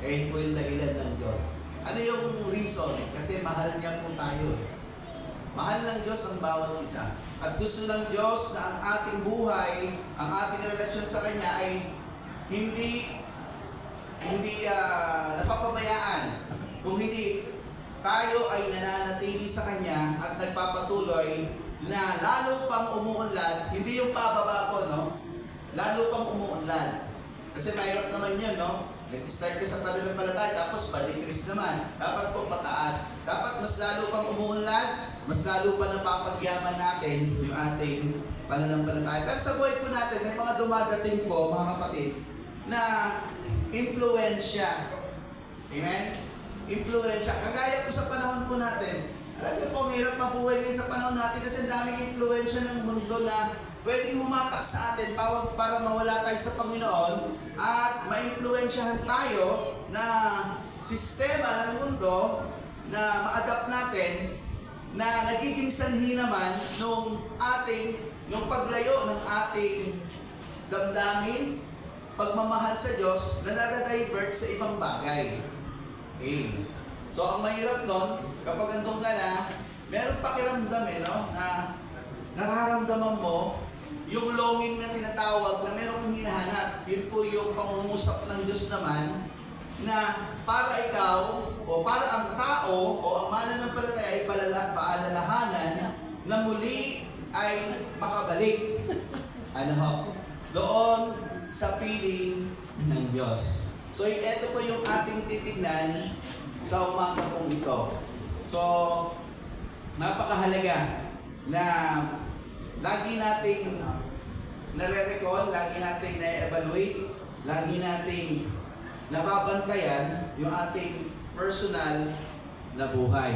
Ayun po yung dahilan ng Diyos. Ano yung reason? Kasi mahal niya po tayo. Mahal ng Diyos ang bawat isa. At gusto ng Diyos na ang ating buhay, ang ating relasyon sa Kanya ay hindi napapabayaan. Kung hindi tayo ay nananatili sa Kanya at nagpapatuloy na lalo pang umuunlad, hindi yung pababa po, no? Lalo pang umuunlad. Kasi mahirap naman yun, no? Nag-start ka sa pananampalataya, tapos pa-decrease naman. Dapat po pataas. Dapat mas lalo pang umuunlad, mas lalo pa napapagyaman natin yung ating pananampalataya. Pero sa buhay po natin, may mga dumadating po, mga kapatid, na impluensya. Amen? Impluensya. Kagaya po sa panahon po natin. Alam niyo po, hirap mabuhay ngayon sa panahon natin kasi ang daming impluensya ng mundo na pwedeng humatak sa atin para mawala tayo sa Panginoon at ma-impluensyahan tayo na sistema ng mundo na ma-adapt natin na nagiging sanhi naman nung paglayo ng ating damdamin, pagmamahal sa Diyos na nadadivert sa ibang bagay. Okay. So, ang mahirap doon, kapag andun ka na, meron pakiramdam no? Na nararamdaman mo yung longing na tinatawag na meron kang hinahanap. Yun po yung pangungusap ng Diyos naman na para ikaw o para ang tao o ang mananampalataya ay paalalahanan na muli ay makabalik. Doon sa piling ng Diyos. So, ito po yung ating titignan sa umaga pong ito. So, napakahalaga na lagi nating nare-recall, lagi nating na-evaluate, lagi nating nababantayan yung ating personal na buhay.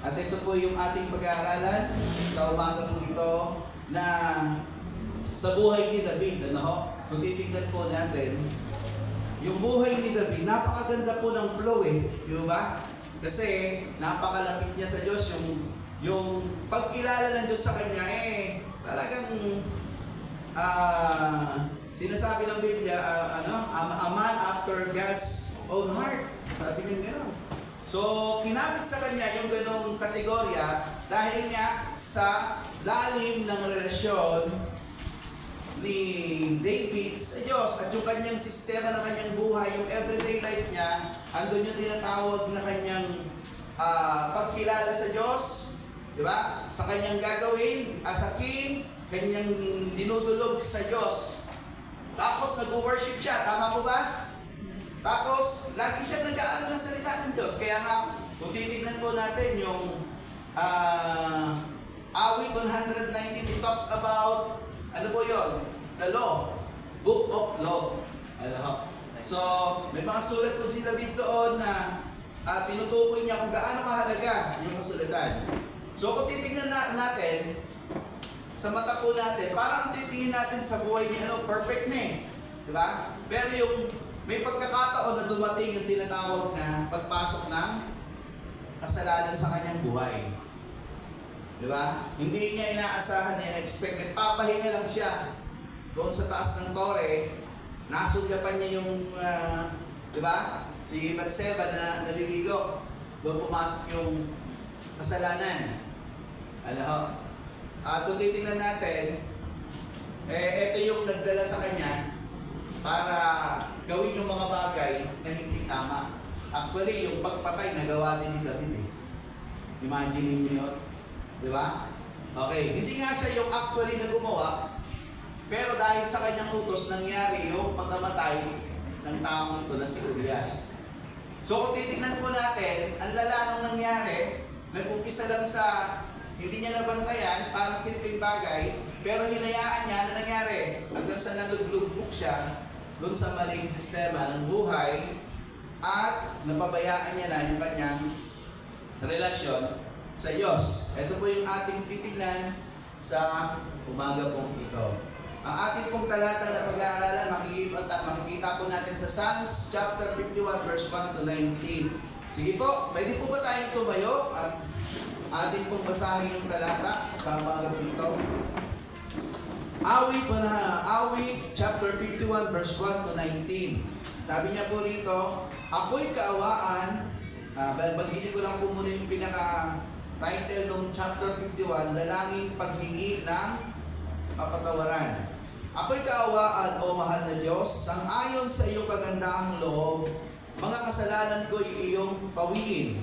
At ito po yung ating pag-aaralan sa umaga po ito na sa buhay ni David. Kung titignan po natin, yung buhay ni David, napakaganda po ng flow di ba? Kasi napakalapit niya sa Diyos, yung pagkilala ng Diyos sa kanya talagang sinasabi ng Biblia, a man after God's own heart. Sabi niya gano'n. So, kinabit sa kanya yung ganong kategorya dahil nga sa lalim ng relasyon ni David sa Diyos at yung kanyang sistema ng kanyang buhay, yung everyday life niya, andun yung tinatawag na kanyang pagkilala sa Diyos, Di ba? Sa kanyang gagawin as a king, kanyang dinudulog sa Diyos. Tapos nag-worship siya, tama po ba? Tapos lagi siya nag-aaral ng salita ng Diyos. Kaya nga, kung titignan po natin yung awit 119, it talks about, ano po yun? The law. Book of Law. Ano? So, may mga sulat po si David doon na tinutukoy niya kung gaano kahalaga yung kasulatan. So, kung titignan natin, sa mata po natin, parang ang titingin natin sa buhay niya, perfect na eh. Diba? Pero yung may pagkakataon na dumating yung tinatawag na pagpasok ng kasalanan sa kanyang buhay. Diba? Hindi niya inaasahan na in-expect. Nagpapahinga lang siya doon sa taas ng tore. Nasulyapan niya yung, diba? Si Batseba na naliligo. Doon pumasok yung kasalanan. Ano? Kung titingnan natin, ito yung nagdala sa kanya para gawin yung mga bagay na hindi tama. Actually, yung pagpatay nagawa din ni David eh. Imagine niyo yun. Di ba? Okay, hindi nga siya yung actually na gumawa, pero dahil sa kanyang utos, nangyari yung pagkamatay ng taong ito na si Urias. So kung titignan po natin, ang lala nung nangyari, nag-umpisa lang sa hindi niya nabantayan, parang simpleng bagay, pero hinayaan niya na nangyari hanggang sa naluglubok siya doon sa maling sistema ng buhay at napabayaan niya na yung kanyang relasyon sa Diyos. Ito po yung ating titignan sa umaga pong ito. Ang ating pong talata na pag-aaralan, makikita po natin sa Psalms chapter 51 verse 1 to 19. Sige po, pwede po ba tayong tumayo at ating pong basahin yung talata sa umaga po ito? Awit chapter 51 verse 1 to 19. Sabi niya po rito, ako'y kaawaan. Bagitin ko lang po muna yung pinaka-title ng chapter 51, dalangin paghingi ng kapatawaran. Ako'y kaawaan, o mahal na Diyos, sang-ayon sa iyong kagandahang loob, mga kasalanan ko'y iyong pawiin.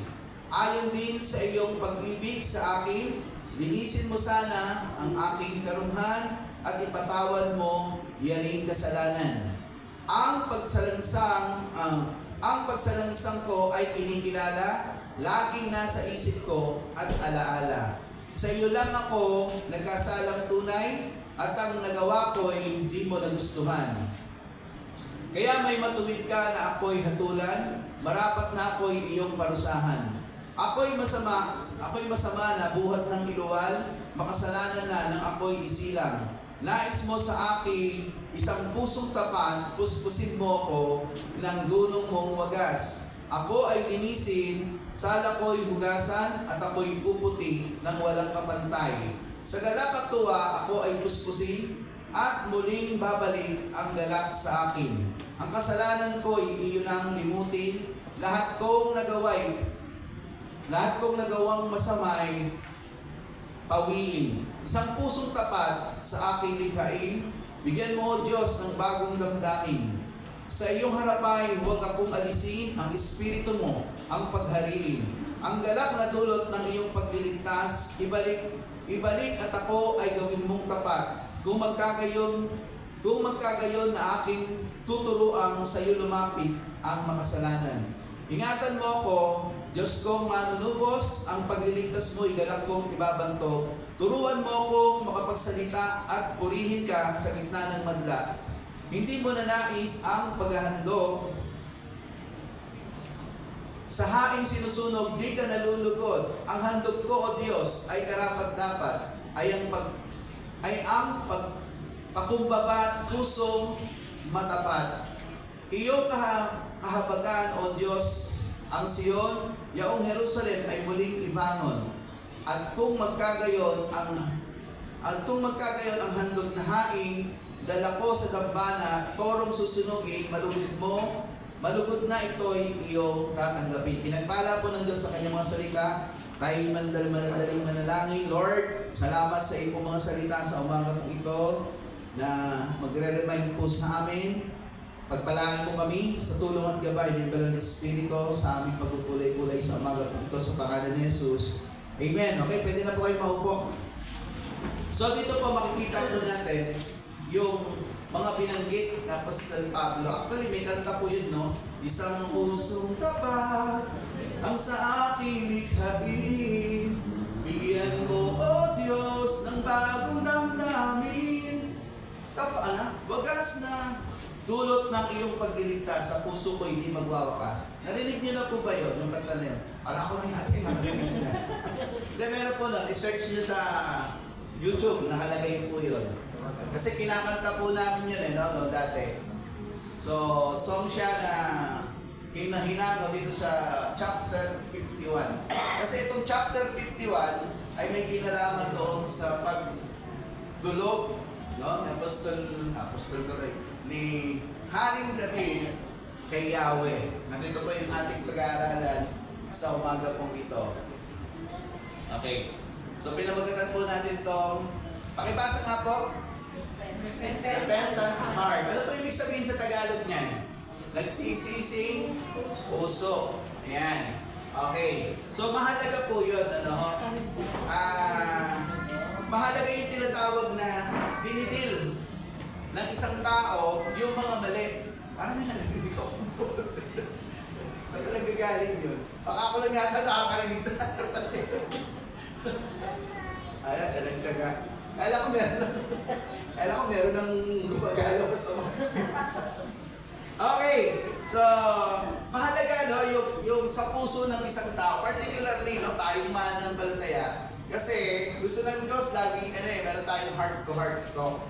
Ayon din sa iyong pag-ibig sa akin, linisin mo sana ang aking karumhan at ipatawad mo yaring kasalanan. Ang pagsalansang ko ay kinikilala, laging nasa isip ko at alaala. Sa iyo lang ako nagkasalang tunay, at ang nagawa ko ay hindi mo nagustuhan. Kaya may matuwid ka na ako'y hatulan, marapat na ako'y iyong parusahan. Ako'y masama na buhat ng iluwal, makasalanan na ng ako'y isilang. Nais mo sa akin isang pusong tapat, puspusin mo ko ng dunong mong wagas. Ako ay linisin, sala ko'y hugasan, at ako'y puputi ng walang kapantay. Sa galak at tuwa, ako ay puspusin, at muling babalik ang galak sa akin. Ang kasalanan ko'y iyon ang limutin, lahat kong nagawang masamay, pawiin. Isang pusong tapat sa aking likhain, bigyan mo, O Diyos, ng bagong damdamin. Sa iyong harapan, huwag akong alisin ang espiritu mo, ang paghariin. Ang galak na dulot ng iyong pagliligtas, ibalik at ako ay gawin mong tapat. Kung magkagayon na aking tuturuang sa iyo lumapit ang makasalanan. Ingatan mo ako, Diyos kong manunubos, ang pagliligtas mo igalak kong ibabantog. Turuan mo akong makapagsalita at purihin ka sa gitna ng madla. Hindi mo nanais ang paghahandog. Sa haing sinusunog, di ka nalulugod. Ang handog ko, O Diyos, ay karapat-dapat, ay ang pagpakumbaba at pusong matapat. Iyong kahabagan, O Diyos, ang Sion, yaong Jerusalem ay muling ibangon. At kung magkagayon ang handog na haing, dala ko sa dambana, torong susunugin, malugod na ito'y iyong tatanggapin. Pinagpala po ng Diyos sa kanyang mga salita. Tayo manadaling manalangin. Lord, salamat sa iyong mga salita sa umaga po ito na magre-remind po sa amin. Pagpalain mo kami sa tulong at gabay ng Banal na Espiritu sa aming pagpupulay-pulay sa umaga po ito sa pangalan ni Jesus. Amen. Okay, pwede na po kayo maupo. So dito po makikita po natin yung mga binanggit na Apostol Pablo. Actually, may kanta po yun, no? Isang pusong tapat ang sa aking likhain. Bigyan mo, O Diyos, ng bagong damdamin. Wagas na dulot ng iyong pagliligtas sa puso ko hindi magwawakas. Narinig niyo na po ba yun? Yung kanta na yun? Para ako lang yate narinig na. Hindi, meron po nun. I-search niyo sa YouTube. Nakalagay po yun. Kasi kinakanta po namin yun no, dati. So, song siya na hinahinago dito sa chapter 51. Kasi itong chapter 51 ay may kinalaman doon sa pagdulog, no, ni Haring David kay Yahweh. Nandito po yung ating pag-aaralan sa umaga pong ito. Okay. So, pinamagatan po natin itong, pakibasa nga po. Repentant heart. Ano po ibig sabihin sa Tagalog niyan? Nagsisising puso. Ayan. Okay. So, mahalaga po yun. Mahalaga yung tinatawag na dinidil ng isang tao yung mga mali. Parang may narinig ako. Saan ka nagagaling yun? Baka ako lang yata nakakarinig na. Ayan, siya lang siya ka. Kala ko meron ng gumagalaw ka sa mga. Okay, so mahalaga yung sa puso ng isang tao, particularly tayong mananampalataya. Kasi gusto ng Diyos laging meron tayong heart to heart talk.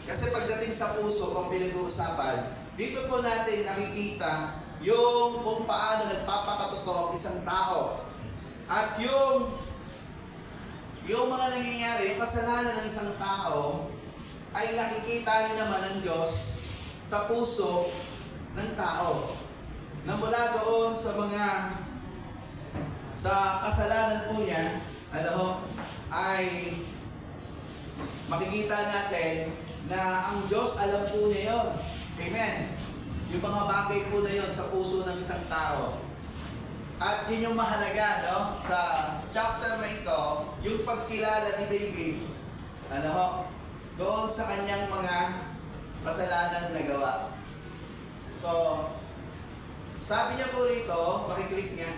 Kasi pagdating sa puso, kung pinag-uusapan, dito po natin nakikita yung kung paano nagpapakatotoo ang isang tao. At yung mga nangyayari, yung kasalanan ng isang tao, ay nakikita rin naman ng Diyos sa puso ng tao. Na mula doon sa kasalanan po niya, ay makikita natin na ang Diyos alam po niya yun. Amen. Yung mga bagay po na yun sa puso ng isang tao. At yun yung mahalaga, sa chapter na ito, yung pagkilala ni David, doon sa kanyang mga kasalanan na gawa. So, sabi niya po rito, pakiclick niya.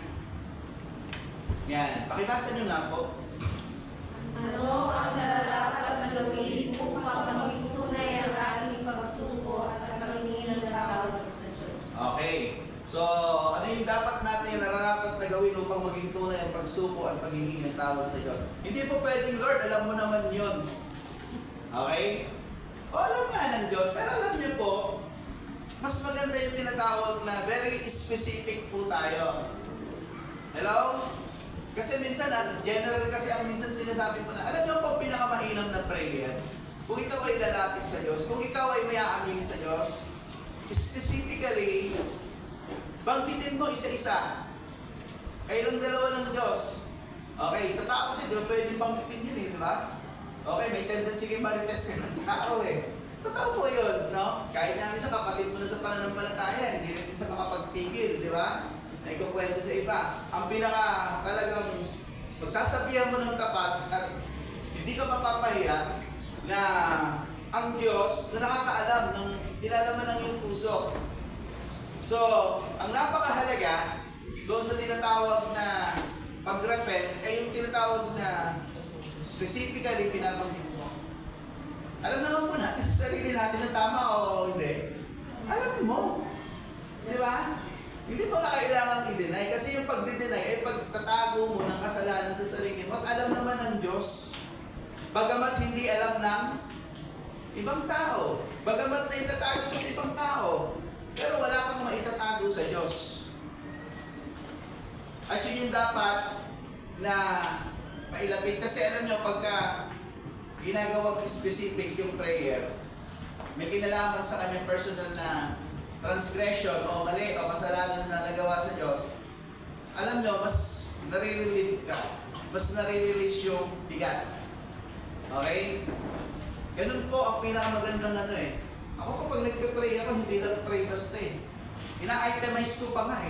Yan, pakibasa niyo nga po. Ano ang nararapat na gawin upang maging tunay ang ating pagsuko at ang paghingi ng tawad sa Diyos? Okay. So, ano yung dapat natin nararapat na gawin upang maging tunay ang pagsuko at paghingi ng tawad sa Diyos? Hindi po pwedeng, Lord, alam mo naman yun. Okay? O, alam nga ng Diyos, pero alam niyo po, mas maganda yung tinatawag na very specific po tayo. Hello? Kasi minsan, general kasi ang minsan sinasabi po na, alam niyo po, pinakamahinam na prayer, kung ikaw ay lalapit sa Diyos, kung ikaw ay may aaminin sa Diyos, specifically, banggitin mo isa-isa. Kayo lang dalawa ng Diyos. Okay, sa tao kasi, di ba pwedeng banggitin yun di ba? Okay, may tendency kayo marites ka ng tao Totoo po yun, no? Kahit namin sa kapatid mo na sa pananampalataya, hindi rin sa makapagpigil, di ba? Na ikukwento sa iba. Ang pinaka talagang magsasabihan mo ng tapat at hindi ka mapapahiya na ang Diyos na nakakaalam ng nilalaman ng iyong puso. So, ang napakahalaga doon sa tinatawag na pag-repent ay yung tinatawag na specifically pinabanggit mo. Alam naman po natin sa sarili natin na tama o hindi. Alam mo. Di ba? Hindi mo na kailangan i-deny kasi yung pag-deny ay pagtatago mo ng kasalanan sa sarili mo at alam naman ng Diyos. Bagamat hindi alam ng ibang tao. Bagamat na itatago mo sa ibang tao. Pero wala kang maitatago sa Diyos. At yun yung dapat na mailapit. Kasi alam nyo, pagka ginagawang specific yung prayer, may kinalaman sa kanyang personal na transgression o mali o kasalanan na nagawa sa Diyos, alam nyo, mas nare-relieve ka. Mas nare-release yung bigat. Okay? Ganun po ang pinakamagandang Ako kapag nagpe-pray ako, hindi lang pray basta Ina-itemize ko pa nga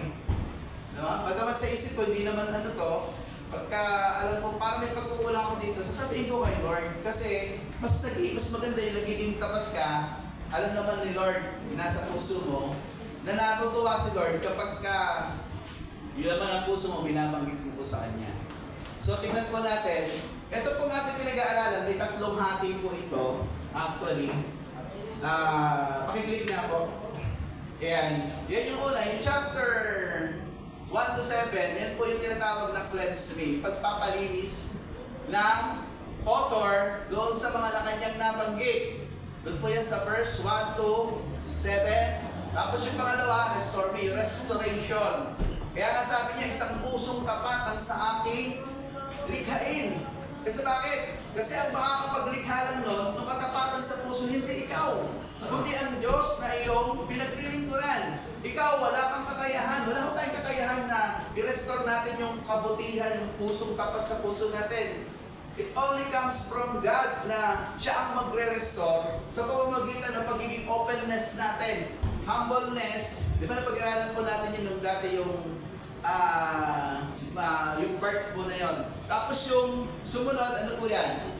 Diba? Bagamat sa isip ko, hindi naman pagka alam ko parang may pagkukulang ako dito, sasabihin ko kay Lord. Kasi mas maganda yung nagiging tapat ka. Alam naman ni Lord, nasa puso mo, na natutuwa si Lord kapag ka yun naman ang puso mo, binabanggit mo po sa Kanya. So, tingnan po natin. Ito pong ating pinag-aaralan, may 3 hati po ito. Actually, pakiclick nga po. Ayan. Yan yung una, yung chapter 1 to 7, yan po yung tinatawag na cleanse me. Pagpapalinis ng author doon sa mga na kanyang nabanggit. Doon po yan sa verse 1 to 7. Tapos yung pangalawa, restore me, restoration. Kaya nga sabi niya, isang pusong tapat ang sa aking likhain. Kasi bakit? Kasi ang makakapaglikha lang nun, nung katapatan sa puso, hindi ikaw. Kundi ang Diyos na iyong pinagpilingkuran. Ikaw, wala kang kakayahan. Wala ko tayong kakayahan na i-restore natin yung kabutihan, yung pusong tapat sa puso natin. It only comes from God na siya ang magre-restore sa pamamagitan ng pagiging openness natin. Humbleness. Di ba napag-aralan po natin yun nung dati yung part po na yon. Tapos yung sumunod, ano po yan?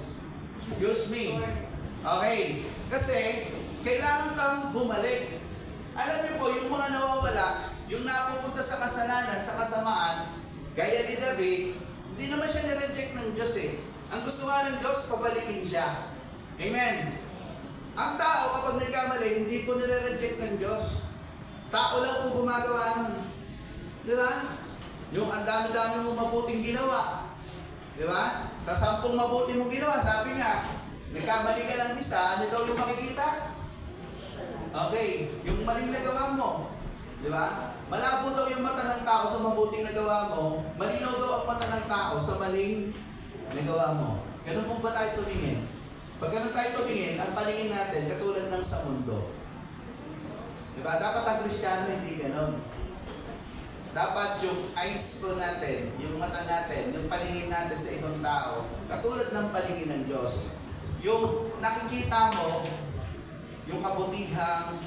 Use me. Okay. Kasi, kailangan kang bumalik. Alam niyo po, yung mga nawawala, yung napupunta sa kasalanan, sa kasamaan, gaya ni David, hindi naman siya nireject ng Diyos eh. Ang gusto nga ng Diyos, pabalikin siya. Amen. Ang tao, kapag nagkamali, hindi po nire-reject ng Diyos. Tao lang po gumagawa nun. Di ba? Yung ang dami-dami mong mabuting ginawa. Di ba? Sa 10 mabuti mong ginawa, sabi nga, nagkamali ka ng isa, ano daw yung makikita? Okay, yung maling nagawa mo. Di ba? Malabo daw yung mata ng tao sa mabuting nagawa mo, malinaw daw ang mata ng tao sa maling nagawa mo. Ganun po ba tayo tumingin? Pag ganun tayo tumingin, ang paningin natin, katulad ng sa mundo. Di ba? Dapat ang Kristiyano hindi ganun. Dapat yung eyes po natin, yung mata natin, yung paningin natin sa ibang tao, katulad ng paningin ng Diyos. Yung nakikita mo, yung kabutihang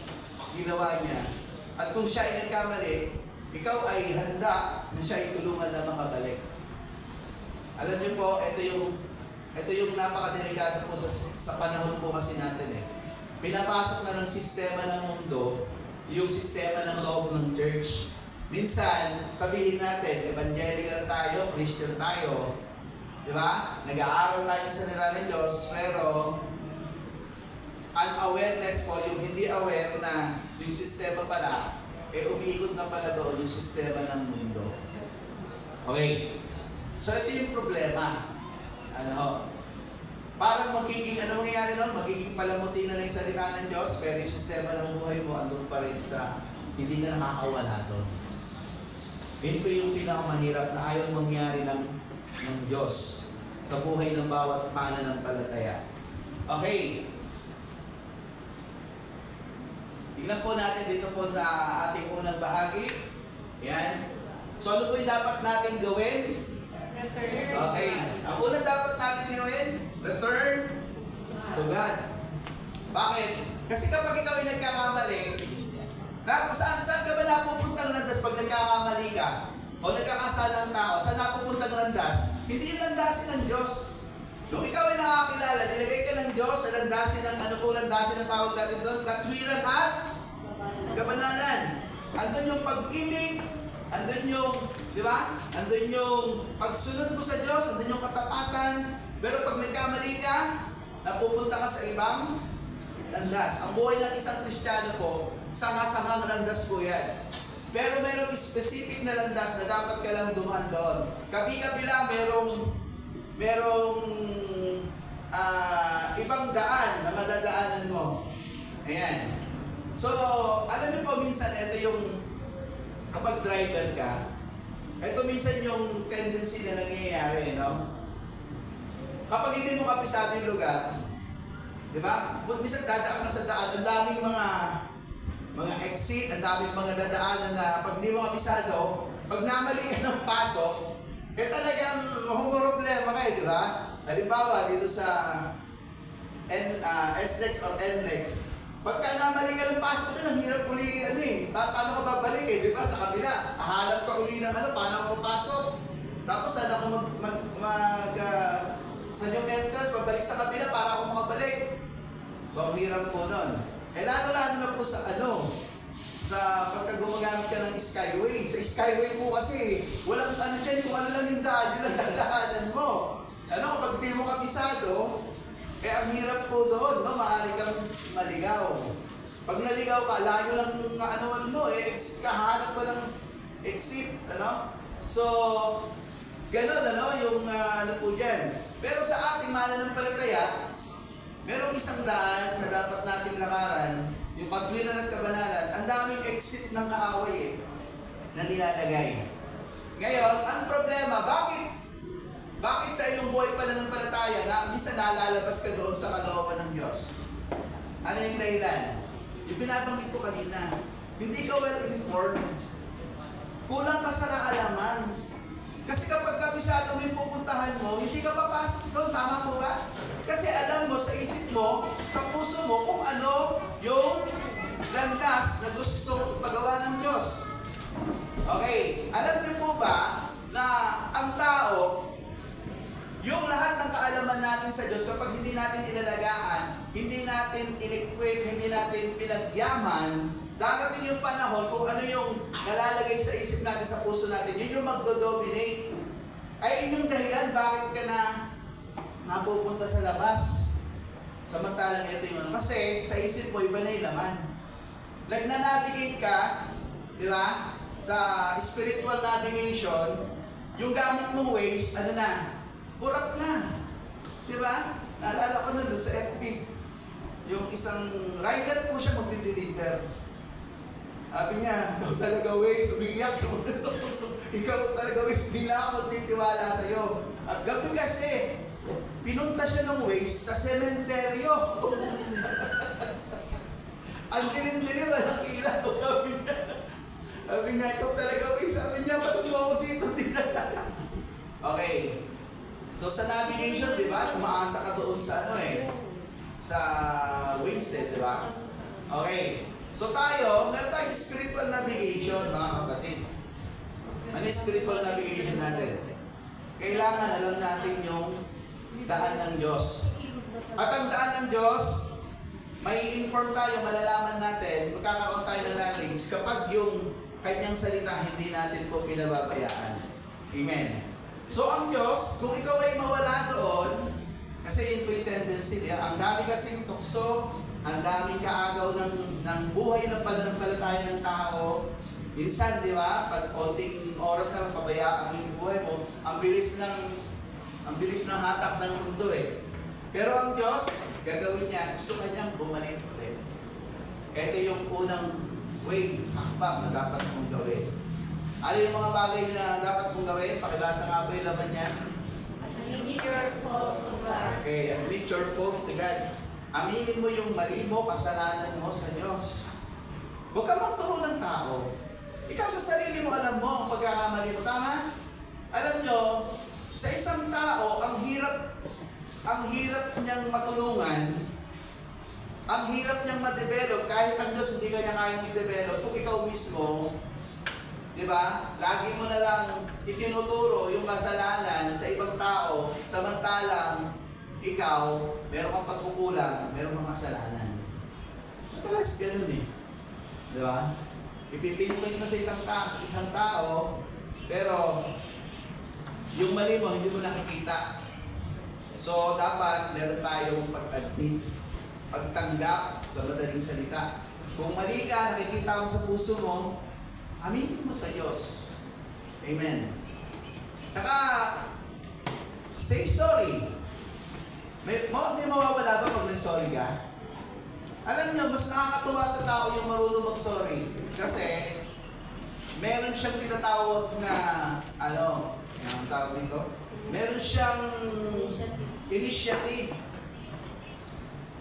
ginawa niya. At kung siya ay nagkamali, ikaw ay handa na siya ay tulungan na makabalik. Alam niyo po, ito yung napakadelikado po sa panahon po kasi natin eh. Pinapasok na ng sistema ng mundo, yung sistema ng loob ng church. Minsan, sabihin natin, evangelical tayo, Christian tayo, di ba? Nag-aaral tayo ng salita ng Diyos, pero unawareness po, yung hindi aware na yung sistema pala, umiikot na pala doon yung sistema ng mundo. Okay. So, ito yung problema. Parang ano mangyayari nun? Magiging palamuti na ng salita ng Diyos, pero yung sistema ng buhay mo andun pa rin sa hindi ka nakakawala doon. Yun po yung pinakamahirap na ayaw mangyari ng Diyos sa buhay ng bawat mananampalataya. Okay. Tignan po natin dito po sa ating unang bahagi. Yan. So ano po yung dapat natin gawin? Okay. Ang unang dapat natin gawin, return to God. Bakit? Kasi kapag ikaw ay nagkakamali, saan ka ba napupuntang landas pag nagkakamali ka? O nagkakasalang tao, saan napupuntang landas? Hindi yung landasin ng Diyos. Nung ikaw ay nakakilala, nilagay ka ng Diyos sa landasin ng landasin ng tawag natin doon, katwiran at kabanalan. Andun yung pag-ibig, andun yung, di ba? Andun yung pagsunod mo sa Diyos, andun yung katapatan. Pero pag nagkamali ka, napupunta ka sa ibang landas. Ang buhay ng isang Kristiyano po, sama-sama landas po yan. Pero merong specific na landas na dapat ka lang dumaan doon. Kabi-kabila merong ibang daan na madadaanan mo. Ayan. So, alam niyo po minsan, ito yung kapag driver ka, ito minsan yung tendency na nangyayari, no? Kapag hindi mo kapisado yung lugar, di ba? Minsan dadaan ka sa daan, ang daming mga exit, ang daming mga dadaanan na pag hindi mo kapisado, pag namali ka ng pasok, talagang problema kayo, di ba? Halimbawa, dito sa SLEX or NLEX, pagka namali ka ng pasok doon, ang hirap uli, paano ka babalik eh, di ba? Sa kabila, hahanap ka uli ng paano ka papasok. Tapos saan ako saan yung entrance, pabalik sa kabila para ako makabalik. So, ang hirap po nun. Eh, lalo-lalo na po sa sa pagka gumagamit ka ng Skyway. Sa Skyway po kasi, walang ano dyan, kung ano lang yung daan, yun lang dadaanan mo. Kapag di mo kabisado, ang hirap po doon, no? Maaari kang maligaw. Pag naligaw ka, layo lang mo, exit ka, hanap ko ng exit, So, gano'n, yung po dyan. Pero sa ating mananampalataya, merong isang daan na dapat nating lakaran, yung katwiran at kabanalan, ang daming exit ng kaaway na nilalagay. Ngayon, ang problema, bakit sa iyong buhay pananampalataya na minsan nalalabas ka doon sa kalooban ng Diyos? Ano yung dahilan? Yung binabanggit ko kanina, hindi ka well-informed. Kulang ka sa kaalaman. Kasi kapag kabisado mo yung pupuntahan mo, hindi ka papasok doon, tama po ba? Kasi alam mo sa isip mo, sa puso mo, kung ano yung landas na gusto pagawa ng Diyos. Okay, alam niyo po ba na ang tao, yung lahat ng kaalaman natin sa Diyos, kapag hindi natin inalagaan, hindi natin in-equip, hindi natin pinagyaman, darating yung panahon kung ano yung nalalagay sa isip natin, sa puso natin, yun yung magdodominate. Ay, yun yung dahilan bakit ka na napupunta sa labas. Samantalang ito yung kasi sa isip mo, iba na yung laman. Nagnanavigate ka, di ba? Sa spiritual navigation, yung gamit mong Waze, burak na. Di ba? Naalala ko nun sa FB. Yung isang rider po siya magdi-deliver. Sabi niya, ikaw talaga Waze, umiiyak yung ikaw talaga Waze, hindi na ako magtitiwala sa'yo. At gabi kasi, pinunta siya ng Waze sa sementeryo. Ang dilim-dilim, walang ilaw. Sabi niya, ikaw talaga Waze. Sabi niya, ba't mo ako dito dinala? Okay. So sa navigation, di ba, umaasa ka doon sa sa Waze, di ba? Okay. So meron tayong spiritual navigation, mga kapatid. Ano yung spiritual navigation natin? Kailangan alam natin yung daan ng Diyos. At ang daan ng Diyos, may inform tayo, malalaman natin, magkakaroon tayo ng knowledge kapag yung kanyang salita hindi natin po pinababayaan. Amen. So ang Diyos, kung ikaw ay mawala doon, kasi yun po yung tendency niya, ang dami kasing tukso, ang daming kaagaw ng buhay ng pananampalataya ng tao. Minsan, di ba, pag konting oras na pabayaan mo yung buhay mo, ang bilis ng hatak ng mundo Pero ang Diyos, gagawin niya, gusto kanyang bumalik ulit. Ito yung unang way, hakbang na dapat mong gawin. Ano yung mga bagay na dapat mong gawin? Pakibasa nga po yung laban niya. Admit your fault to God. Okay, admit your fault to God. Aminin mo yung mali mo, kasalanan mo sa Diyos. Huwag ka magturo ng tao. Ikaw sa sarili mo, alam mo ang pagkakamali mo. Tama? Alam nyo, sa isang tao, ang hirap niyang matulungan, ang hirap niyang ma-develop, kahit ang Diyos hindi ka niya kayang i-develop, kung ikaw mismo, di ba? Lagi mo na lang itinuturo yung kasalanan sa ibang tao, samantalang ikaw, meron kang pagkukulang, meron kang kasalanan. Madalas ganun Di ba? Ipipinpoint mo sa isang tao, pero yung mali mo, hindi mo nakikita. So, dapat meron tayong pag-admit, pagtanggap sa madaling salita. Kung mali ka, nakikita mo sa puso mo, aminin mo sa Diyos. Amen. Tsaka, say sorry. May mawawala ba pag nag-sorry ka? Alam nyo, mas nakakatuwa sa tao yung marunong mag-sorry. Kasi, meron siyang tinatawag na, ang tawag dito? Meron siyang initiative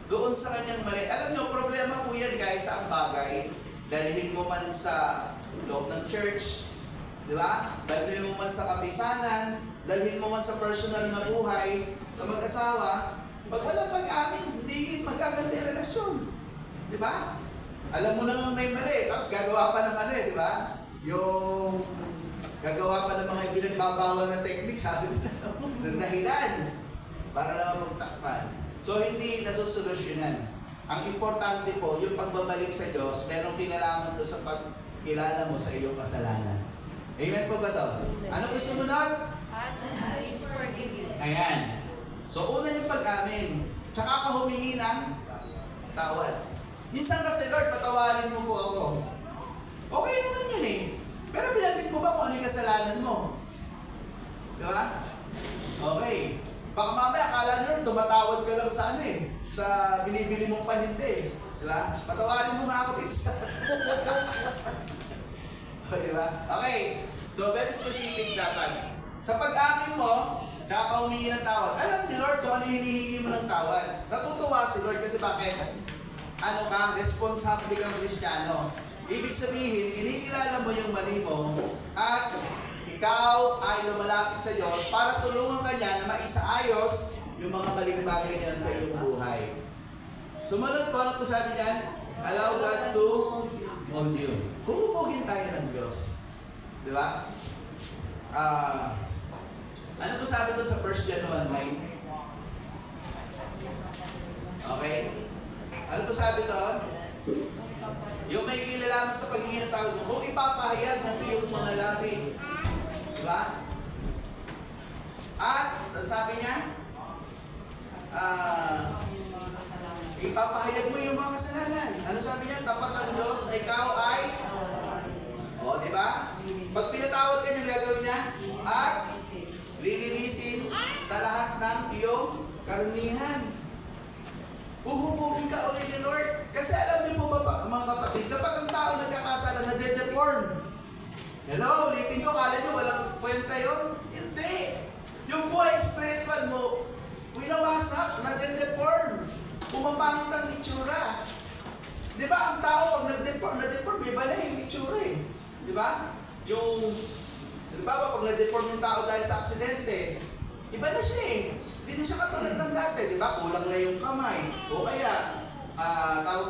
doon sa kanyang mali. Alam nyo, problema po yan kahit sa ang bagay. Dalhin mo man sa loob ng church, di ba? Dalhin mo man sa kapisanan, dalhin mo man sa personal na buhay, sa mag-asawa, pag walang pag-amin, hindi magaganda yung relasyon. Di ba? Alam mo naman may mali, tapos gagawa pa ng mali, di ba? Yung Gagawa pa ng mga ipinagbabawal na technique, sabi nila, ng dahilan para naman magtakpan. So, hindi nasusolusyonan. Ang importante po, yung pagbabalik sa Diyos, merong kinalaman doon sa pagkilala mo sa iyong kasalanan. Amen po ba to? Ano po sumunod? Ayan. So, una yung pag-amin. Tsaka ka humingi ng tawad. Minsan kasi, Lord, patawarin mo po ako. Okay naman yun eh. Pero pinatid ko ba kung ano yung kasalanan mo? Di ba? Okay. Baka mamaya, akala nyo, tumatawad ka lang sa ano eh. Sa binibili mong paninda eh. Di ba? Patawarin mo nga ako dito sa... Di ba? Okay. So, very specific dapat. Sa pag-amin mo, tsaka ka humingi ng tawad. Alam ni Lord kung ano hinihingi mo ng tawad. Natutuwa si Lord kasi bakit? Ano ka? Responsable kang Kristiyano. Ibig sabihin, kinikilala mo yung mali mo at ikaw ay lumalapit sa Diyos para tulungan ka niya na maisaayos yung mga maling bagay niyan sa iyong buhay. Sumunod po, ano po sabi niyan? Allow God to mold you. Pupugin tayo ng Diyos. Di ba? Ano po sabi doon sa 1 John 1:9? Okay? Ano po sabi doon? Yung may kilalaman sa pagiging ng tao, kung ipapahayag ng iyong mga labi. Diba? At, sabi niya, ipapahayag mo yung mga kasalanan. Ano sabi niya? Tapat ang Diyos na ikaw ay, diba? Pag pinatawad ka niyo, gagawin niya, at lilinisin sa lahat ng iyong karunihan. Huhubugin ka ulit ni Lord. Kasi alam niyo po ba, mga kapatid, kapag ang tao nagkakasala, nade-deform. Hello, ulitin ko, kala niyo walang kwenta yun? Hindi. Yung buhay spiritual mo, winawasak, nade-deform. Pumapangit ang itsura. Di ba, ang tao pag nag-deform, may bala yung itsura eh. Di ba? Yung, di ba, pag nag-deform yung tao dahil sa aksidente, iba na siya eh. Hindi na siya katulad ng dati, di ba? Kulang na yung kamay. O kaya, tawag